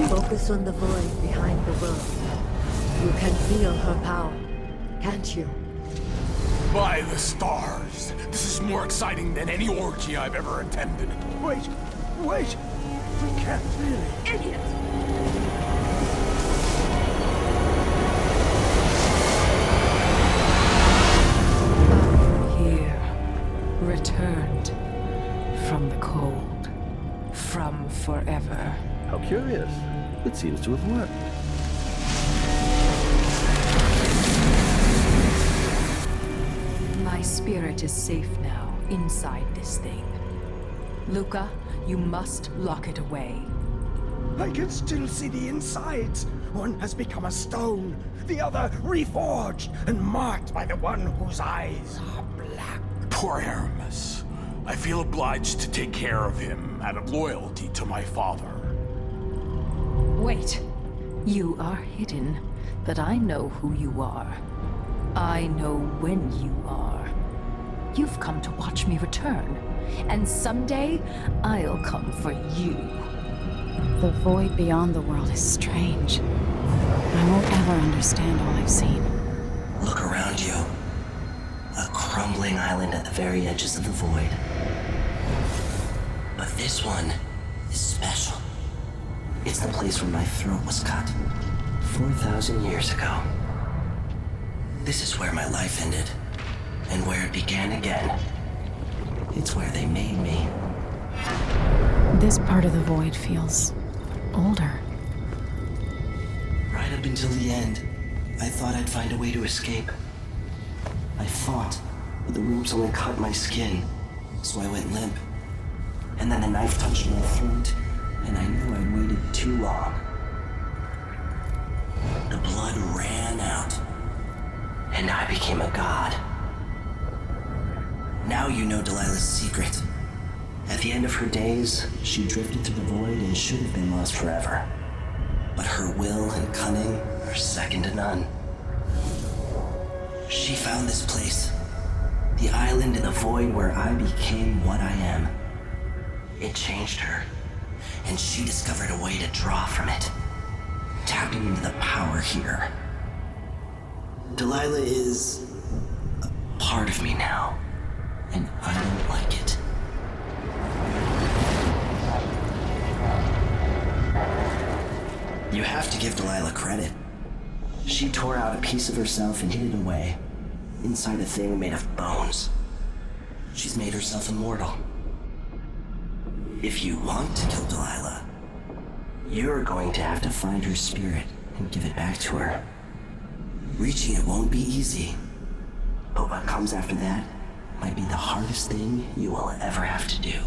Focus on the void behind the world. You can feel her power, can't you? By the stars! This is more exciting than any orgy I've ever attended. Wait! Wait! We can't really... Idiot! Here, returned from the cold, from forever. How curious. It seems to have worked. My spirit is safe now, inside this thing. Luca, you must lock it away. I can still see the insides. One has become a stone, the other reforged and marked by the one whose eyes are black. Poor Aramis. I feel obliged to take care of him out of loyalty to my father. Wait. You are hidden, but I know who you are. I know when you are. You've come to watch me return, and someday I'll come for you. The void beyond the world is strange. I won't ever understand all I've seen. Look around you. A crumbling island at the very edges of the void. But this one is special. It's the place where my throat was cut 4,000 years ago. This is where my life ended, and where it began again. It's where they made me. This part of the void feels older. Right up until the end, I thought I'd find a way to escape. I fought, but the wounds only cut my skin, so I went limp. And then the knife touched my throat, and I knew I'd waited too long. The blood ran out, and I became a god. Now you know Delilah's secret. At the end of her days, she drifted through the void and should have been lost forever. But her will and cunning are second to none. She found this place, the island in the void where I became what I am. It changed her, and she discovered a way to draw from it, tapping into the power here. Delilah is a part of me now, and I don't like it. You have to give Delilah credit. She tore out a piece of herself and hid it away, inside a thing made of bones. She's made herself immortal. If you want to kill Delilah, you're going to have to find her spirit and give it back to her. Reaching it won't be easy, but what comes after that might be the hardest thing you will ever have to do.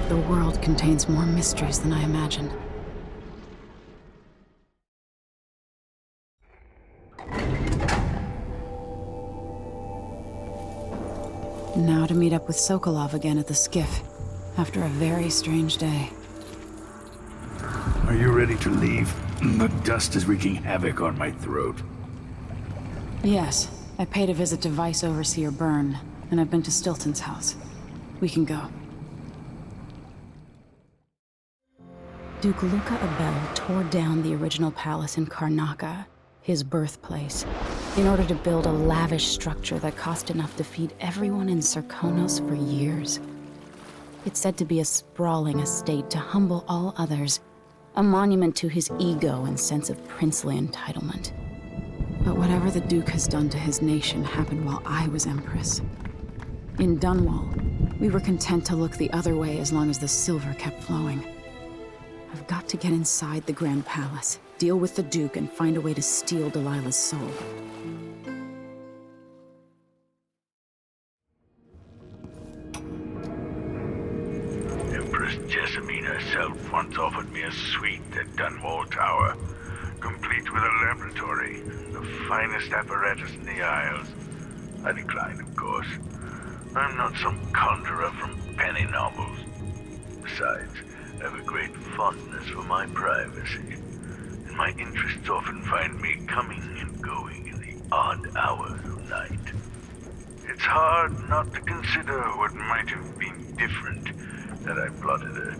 The world contains more mysteries than I imagined. Now to meet up with Sokolov again at the skiff, after a very strange day. Are you ready to leave? The dust is wreaking havoc on my throat. Yes, I paid a visit to Vice Overseer Byrne, and I've been to Stilton's house. We can go. Duke Luca Abel tore down the original palace in Karnaca, his birthplace, in order to build a lavish structure that cost enough to feed everyone in Serkonos for years. It's said to be a sprawling estate to humble all others, a monument to his ego and sense of princely entitlement. But whatever the Duke has done to his nation happened while I was Empress. In Dunwall, we were content to look the other way as long as the silver kept flowing. I've got to get inside the Grand Palace, deal with the Duke, and find a way to steal Delilah's soul. Empress Jessamine herself once offered me a suite at Dunwall Tower, complete with a laboratory, the finest apparatus in the Isles. I declined, of course. I'm not some conjurer from penny novels. Besides, I have a great fondness for my privacy, and my interests often find me coming and going in the odd hours of night. It's hard not to consider what might have been different had I plotted a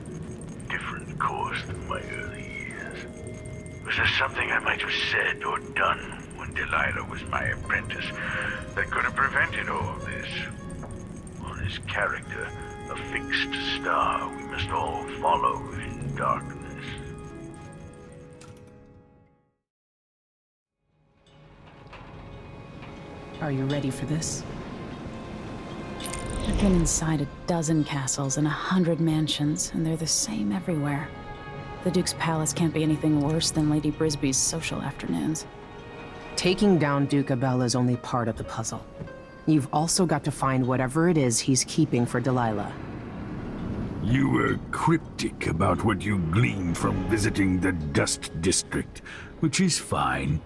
different course than my early years. Was there something I might have said or done when Delilah was my apprentice that could have prevented all this? Or is character a fixed star we must all follow in darkness? Are you ready for this? I've been inside a dozen castles and 100 mansions, and they're the same everywhere. The Duke's palace can't be anything worse than Lady Brisby's social afternoons. Taking down Duke Abel is only part of the puzzle. You've also got to find whatever it is he's keeping for Delilah. You were cryptic about what you gleaned from visiting the Dust District, which is fine.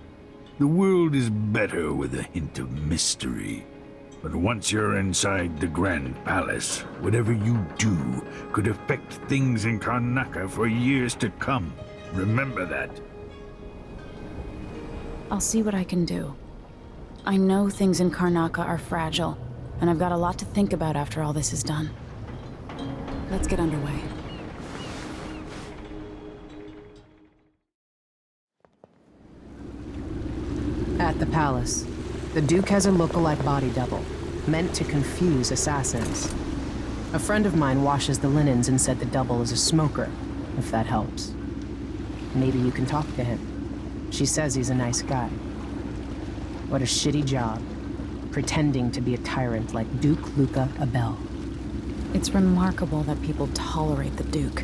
The world is better with a hint of mystery. But once you're inside the Grand Palace, whatever you do could affect things in Karnaca for years to come. Remember that. I'll see what I can do. I know things in Karnaca are fragile, and I've got a lot to think about after all this is done. Let's get underway. At the palace, the Duke has a lookalike body double, meant to confuse assassins. A friend of mine washes the linens and said the double is a smoker, if that helps. Maybe you can talk to him. She says he's a nice guy. What a shitty job, pretending to be a tyrant like Duke Luca Abel. It's remarkable that people tolerate the Duke.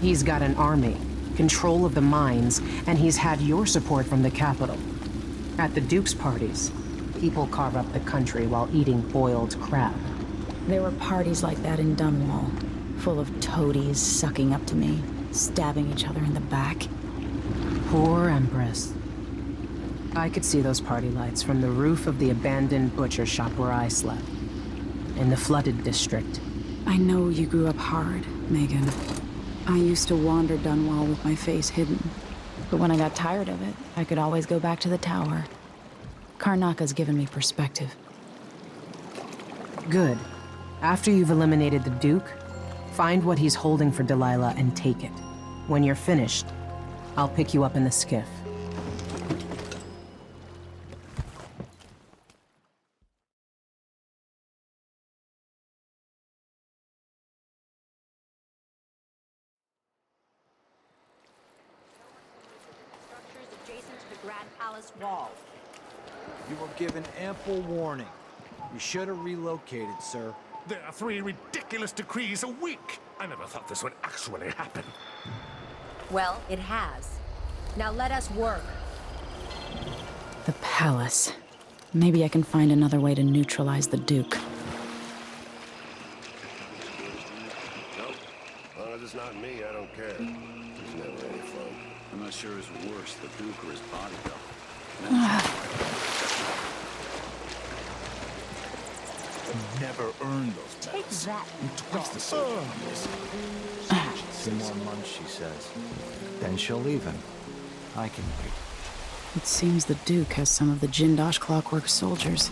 He's got an army, control of the mines, and he's had your support from the capital. At the Duke's parties, people carve up the country while eating boiled crab. There were parties like that in Dunwall, full of toadies sucking up to me, stabbing each other in the back. Poor Empress. I could see those party lights from the roof of the abandoned butcher shop where I slept, in the flooded district. I know you grew up hard, Megan. I used to wander Dunwall with my face hidden. But when I got tired of it, I could always go back to the tower. Karnaca's given me perspective. Good. After you've eliminated the Duke, find what he's holding for Delilah and take it. When you're finished, I'll pick you up in the skiff. Wall. You were given ample warning. You should have relocated, sir. There are 3 ridiculous decrees a week. I never thought this would actually happen. Well, it has. Now let us work. The palace. Maybe I can find another way to neutralize the Duke. Nope. As long as it's not me, I don't care. It's never any fun. I'm not sure who's worse, the Duke or his body double. Never earned those medals. Take that. And twice the silver on this. 2 more months, she says. Then she'll leave him. I can wait. It seems the Duke has some of the Jindosh Clockwork soldiers.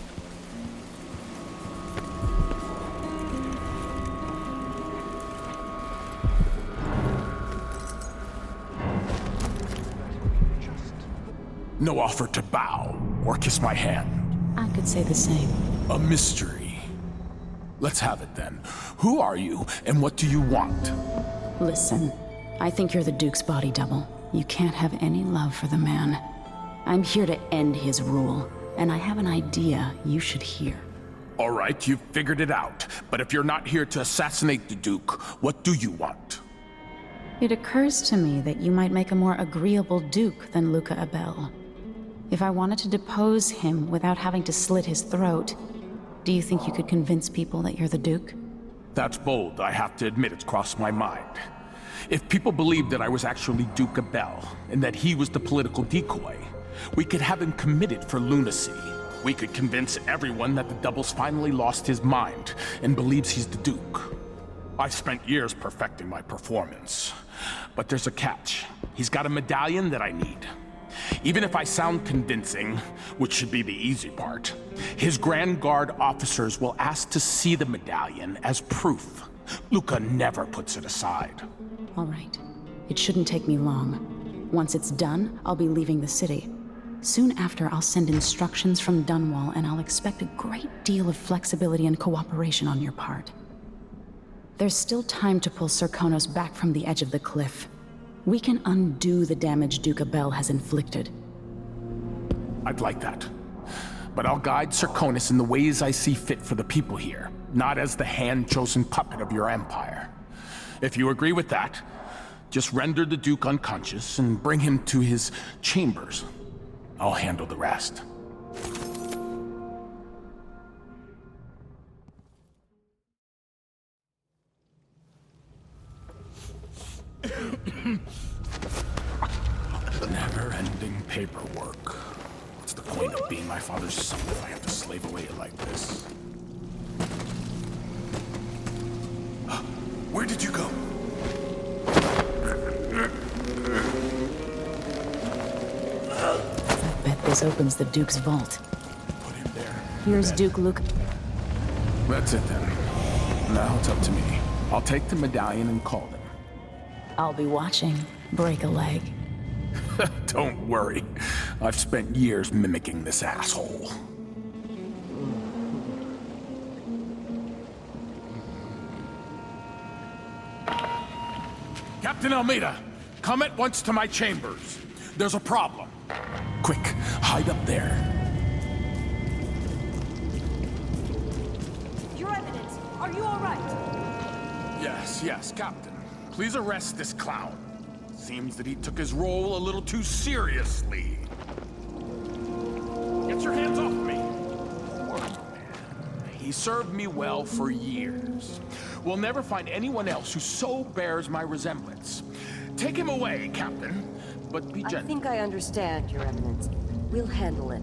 No offer to bow or kiss my hand. I could say the same. A mystery. Let's have it then. Who are you and what do you want? Listen, I think you're the Duke's body double. You can't have any love for the man. I'm here to end his rule, and I have an idea you should hear. All right, you've figured it out. But if you're not here to assassinate the Duke, what do you want? It occurs to me that you might make a more agreeable Duke than Luca Abel. If I wanted to depose him without having to slit his throat, do you think you could convince people that you're the Duke? That's bold. I have to admit it's crossed my mind. If people believed that I was actually Duke Abel, and that he was the political decoy, we could have him committed for lunacy. We could convince everyone that the Double's finally lost his mind and believes he's the Duke. I've spent years perfecting my performance. But there's a catch. He's got a medallion that I need. Even if I sound convincing, which should be the easy part, his Grand Guard officers will ask to see the medallion as proof. Luca never puts it aside. All right. It shouldn't take me long. Once it's done, I'll be leaving the city. Soon after, I'll send instructions from Dunwall, and I'll expect a great deal of flexibility and cooperation on your part. There's still time to pull Serkonos back from the edge of the cliff. We can undo the damage Duke Abel has inflicted. I'd like that. But I'll guide Serkonos in the ways I see fit for the people here, not as the hand-chosen puppet of your empire. If you agree with that, just render the Duke unconscious and bring him to his chambers. I'll handle the rest. Never-ending paperwork. What's the point of being my father's son if I have to slave away like this? Where did you go? I bet this opens the Duke's vault. Put him there. Here's Duke Luke. That's it then. Now it's up to me. I'll take the medallion and call them. I'll be watching. Break a leg. Don't worry. I've spent years mimicking this asshole. Captain Almeida, come at once to my chambers. There's a problem. Quick, hide up there. Your Eminence, are you all right? Yes, Captain. Please arrest this clown. Seems that he took his role a little too seriously. Get your hands off me! Poor man. He served me well for years. We'll never find anyone else who so bears my resemblance. Take him away, Captain, but be gentle. I think I understand, Your Eminence. We'll handle it.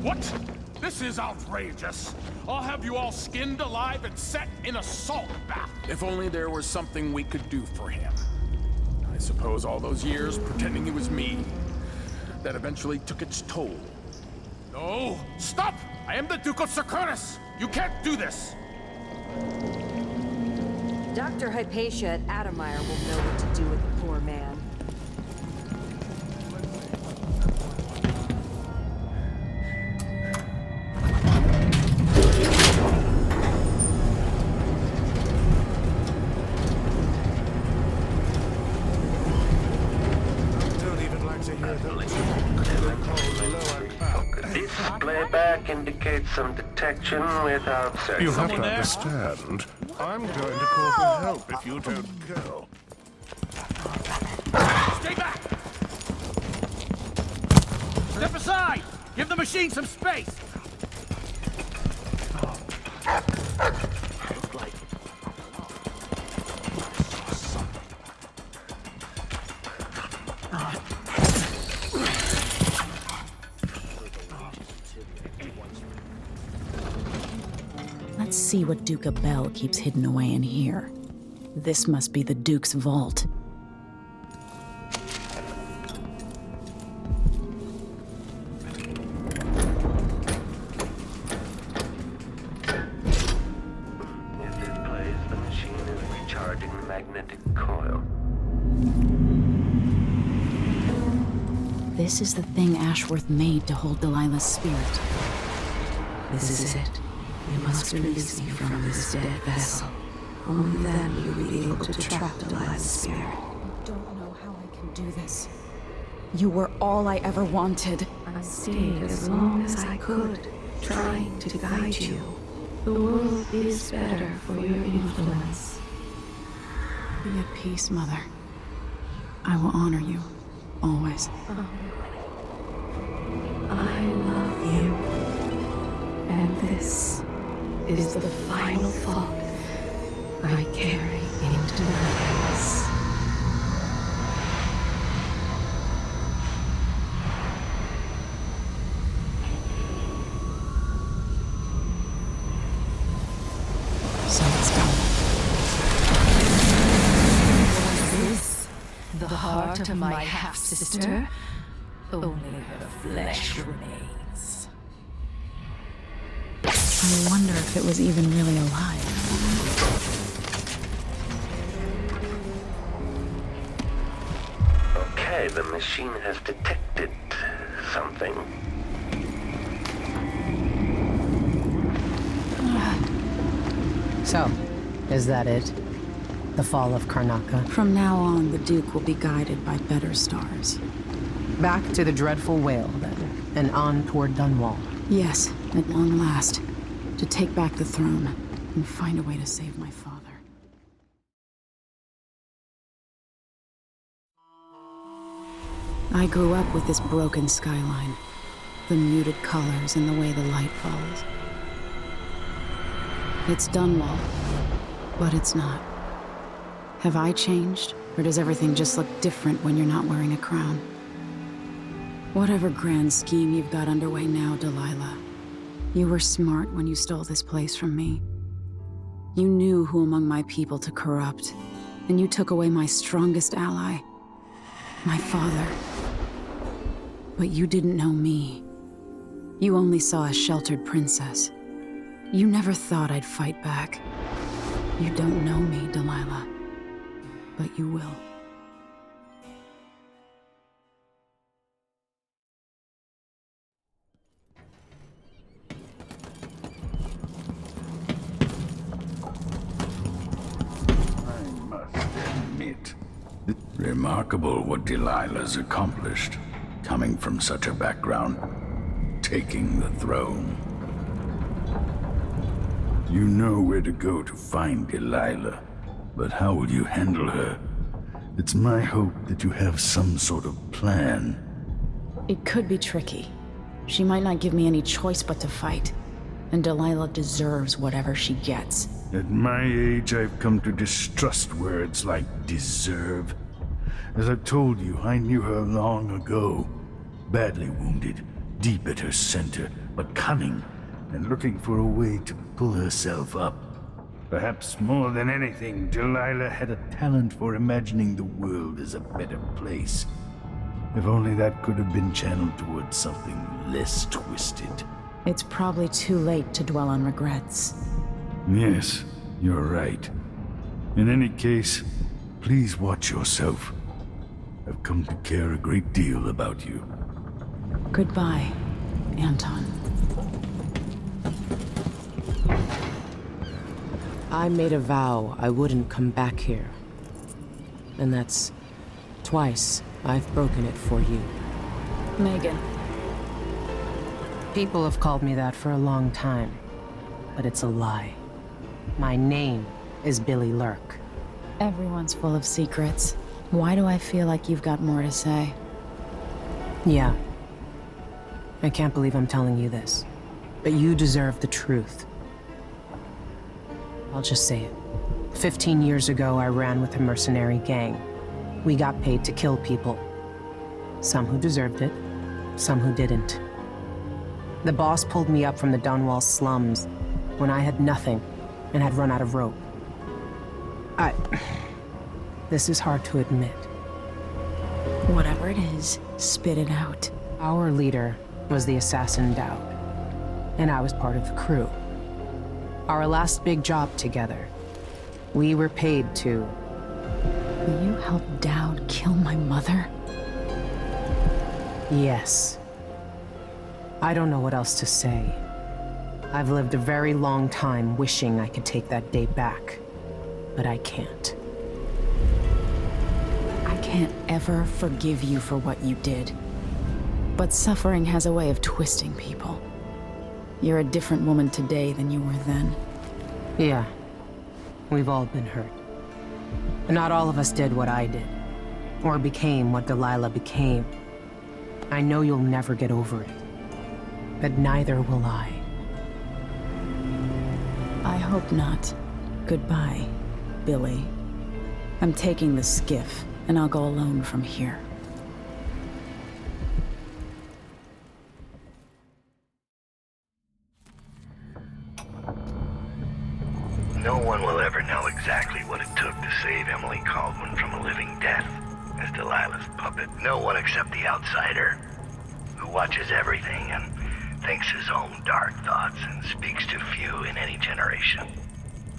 What? This is outrageous. I'll have you all skinned alive and set in a salt bath. If only there was something we could do for him. I suppose all those years pretending it was me, that eventually took its toll. No! Stop! I am the Duke of Serconis! You can't do this! Dr. Hypatia at Adamire will know what to do with the poor man. This playback indicates some detection without search. You have to understand. I'm going to call for help if you don't go. Stay back! Step aside! Give the machine some space! Let's see what Duke Abel keeps hidden away in here. This must be the Duke's vault. If this plays, the machine is recharging the magnetic coil. This is the thing Ashworth made to hold Delilah's spirit. This is it. You must release me from this dead vessel. Only then you'll be able to trap Delilah's spirit. I don't know how I can do this. You were all I ever wanted. I stayed as long as I could, trying to guide you. The world is better for your influence. Be at peace, Mother. I will honor you, always. I love you. And this is the final thought I carry into my house. So it's done. Was this the heart of my half-sister? Only her flesh remains. I wonder if it was even really alive. Okay, the machine has detected something. So, is that it? The fall of Karnaca? From now on, the Duke will be guided by better stars. Back to the dreadful whale, then, and on toward Dunwall. Yes, at long last. To take back the throne and find a way to save my father. I grew up with this broken skyline, the muted colors and the way the light falls. It's Dunwall, but it's not. Have I changed, Or does everything just look different when you're not wearing a crown? Whatever grand scheme you've got underway now, Delilah, you were smart when you stole this place from me. You knew who among my people to corrupt, and you took away my strongest ally, my father. But you didn't know me. You only saw a sheltered princess. You never thought I'd fight back. You don't know me, Delilah, but you will. Remarkable what Delilah's accomplished, coming from such a background, taking the throne. You know where to go to find Delilah, but how will you handle her? It's my hope that you have some sort of plan. It could be tricky. She might not give me any choice but to fight, and Delilah deserves whatever she gets. At my age, I've come to distrust words like deserve. As I've told you, I knew her long ago. Badly wounded, deep at her center, but cunning, and looking for a way to pull herself up. Perhaps more than anything, Delilah had a talent for imagining the world as a better place. If only that could have been channeled towards something less twisted. It's probably too late to dwell on regrets. Yes, you're right. In any case, please watch yourself. I've come to care a great deal about you. Goodbye, Anton. I made a vow I wouldn't come back here. And that's twice I've broken it for you. Megan. People have called me that for a long time, but it's a lie. My name is Billy Lurk. Everyone's full of secrets. Why do I feel like you've got more to say? Yeah. I can't believe I'm telling you this, but you deserve the truth. I'll just say it. 15 years ago, I ran with a mercenary gang. We got paid to kill people. Some who deserved it, some who didn't. The boss pulled me up from the Dunwall slums when I had nothing and had run out of rope. This is hard to admit. Whatever it is, spit it out. Our leader was the assassin Dowd, and I was part of the crew. Our last big job together, we were paid to... You helped Dowd kill my mother? Yes. I don't know what else to say. I've lived a very long time wishing I could take that day back, but I can't. I can't ever forgive you for what you did. But suffering has a way of twisting people. You're a different woman today than you were then. Yeah. We've all been hurt. But not all of us did what I did. Or became what Delilah became. I know you'll never get over it. But neither will I. I hope not. Goodbye, Billy. I'm taking the skiff, and I'll go alone from here. No one will ever know exactly what it took to save Emily Caldwin from a living death as Delilah's puppet. No one except the outsider, who watches everything and thinks his own dark thoughts and speaks to few in any generation.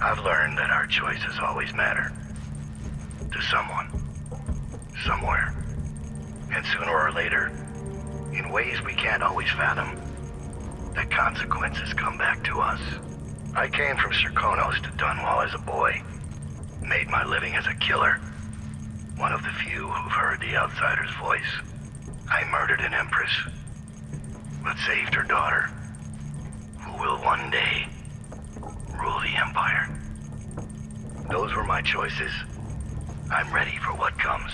I've learned that our choices always matter. To someone. Somewhere. And sooner or later, in ways we can't always fathom, the consequences come back to us. I came from Serkonos to Dunwall as a boy. Made my living as a killer. One of the few who've heard the outsider's voice. I murdered an empress, but saved her daughter, who will one day rule the Empire. Those were my choices. I'm ready for what comes.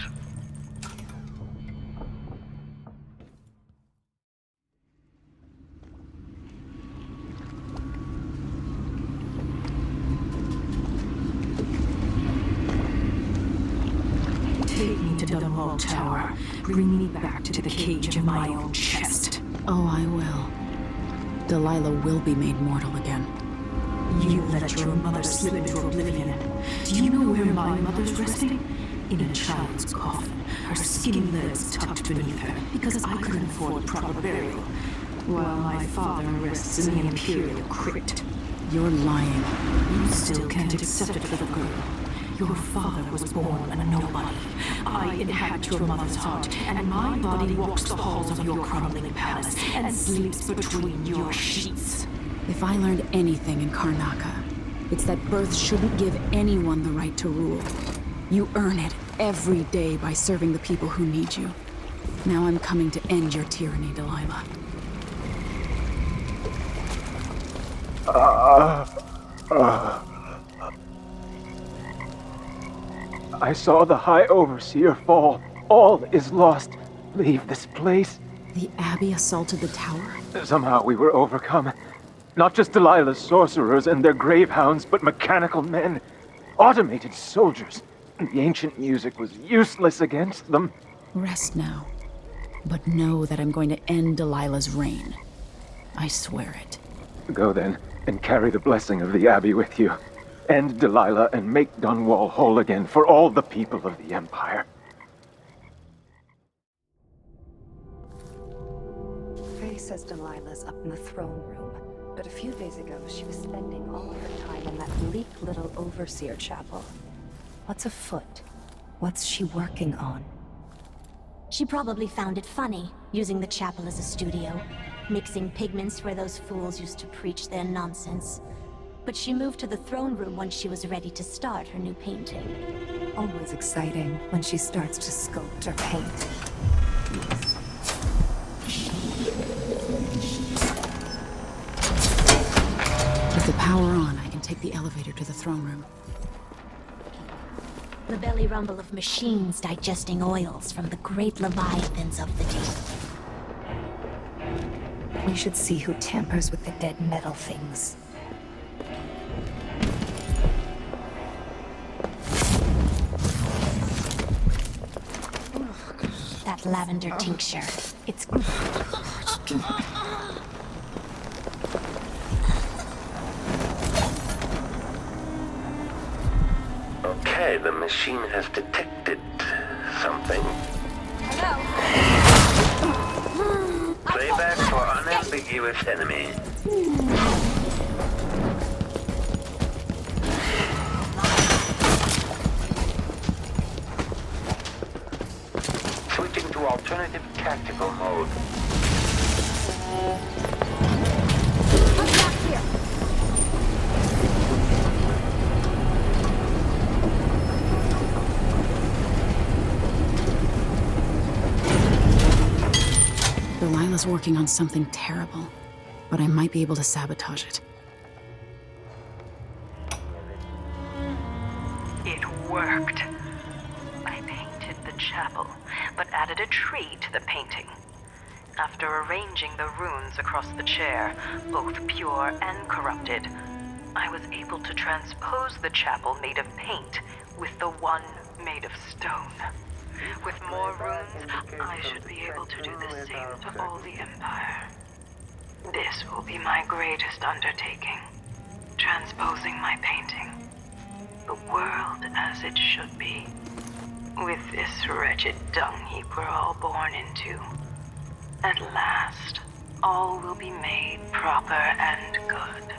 Dunwall Tower. Bring me back to the cage of my own chest. Oh, I will. Delilah will be made mortal again. You let your mother slip into oblivion. Do you know where my mother's resting? In a child's coffin, her skinny legs tucked beneath her, because I couldn't afford proper burial, while my father rests in the Imperial crypt. You're lying. You still can't accept it, little girl. Your father was born a nobody. I inhabit your mother's heart, and my body walks the halls of your crumbling palace and sleeps between your sheets. If I learned anything in Karnaca, it's that birth shouldn't give anyone the right to rule. You earn it every day by serving the people who need you. Now I'm coming to end your tyranny, Delilah. I saw the High Overseer fall. All is lost. Leave this place. The Abbey assaulted the tower? Somehow we were overcome. Not just Delilah's sorcerers and their gravehounds, but mechanical men. Automated soldiers. The ancient music was useless against them. Rest now. But know that I'm going to end Delilah's reign. I swear it. Go then, and carry the blessing of the Abbey with you. End Delilah and make Dunwall whole again for all the people of the Empire. Faye says Delilah's up in the throne room, but a few days ago she was spending all of her time in that bleak little Overseer chapel. What's afoot? What's she working on? She probably found it funny, using the chapel as a studio, mixing pigments where those fools used to preach their nonsense. But she moved to the throne room once she was ready to start her new painting. Always exciting when she starts to sculpt or paint. With the power on, I can take the elevator to the throne room. The belly rumble of machines digesting oils from the great leviathans of the deep. We should see who tampers with the dead metal things. That lavender tincture. It's... Okay, the machine has detected something. Hello? Playback for unambiguous enemy. Switching to alternative tactical mode. Come back here. Delilah's working on something terrible, but I might be able to sabotage it. It worked. I painted the chapel, but added a tree to the painting. After arranging the runes across the chair, both pure and corrupted, I was able to transpose the chapel made of paint with the one made of stone. With more runes, I should be able to do the same to all the Empire. This will be my greatest undertaking, transposing my painting. The world as it should be. With this wretched dung heap we're all born into. At last, all will be made proper and good.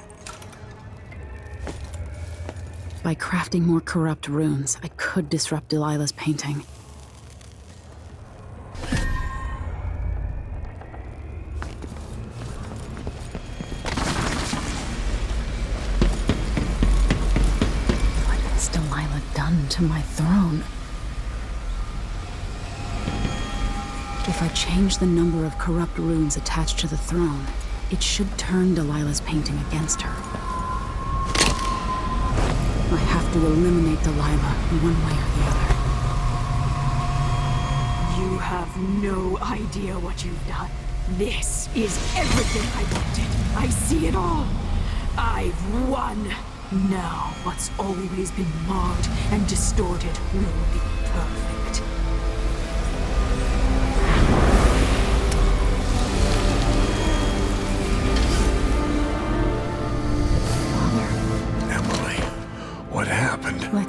By crafting more corrupt runes, I could disrupt Delilah's painting. What has Delilah done to my throne? If I change the number of corrupt runes attached to the throne, it should turn Delilah's painting against her. I have to eliminate Delilah one way or the other. You have no idea what you've done. This is everything I wanted. I see it all. I've won. Now, what's always been marred and distorted will be perfect.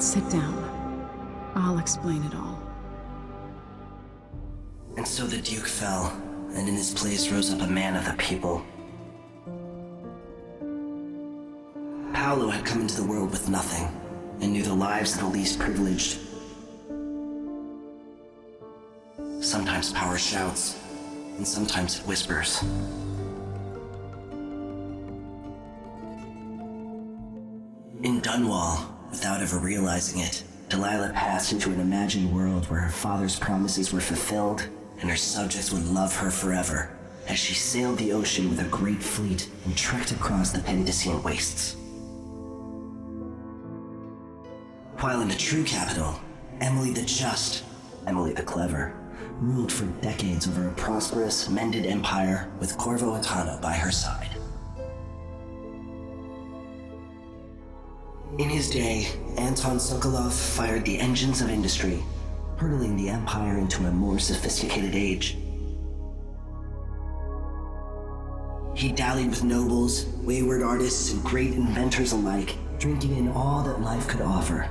Sit down. I'll explain it all. And so the Duke fell, and in his place rose up a man of the people. Paolo had come into the world with nothing, and knew the lives of the least privileged. Sometimes power shouts, and sometimes it whispers. In Dunwall, without ever realizing it, Delilah passed into an imagined world where her father's promises were fulfilled and her subjects would love her forever as she sailed the ocean with a great fleet and trekked across the Pendician wastes. While in the true capital, Emily the Just, Emily the Clever, ruled for decades over a prosperous, mended empire with Corvo Attano by her side. In his day, Anton Sokolov fired the engines of industry, hurtling the empire into a more sophisticated age. He dallied with nobles, wayward artists, and great inventors alike, drinking in all that life could offer.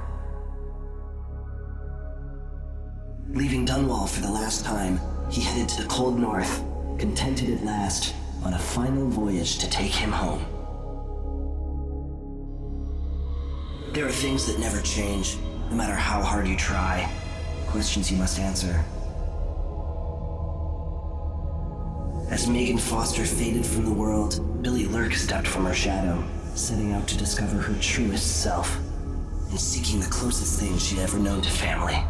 Leaving Dunwall for the last time, he headed to the cold north, contented at last, on a final voyage to take him home. There are things that never change, no matter how hard you try. Questions you must answer. As Megan Foster faded from the world, Billy Lurk stepped from her shadow, setting out to discover her truest self, and seeking the closest thing she'd ever known to family.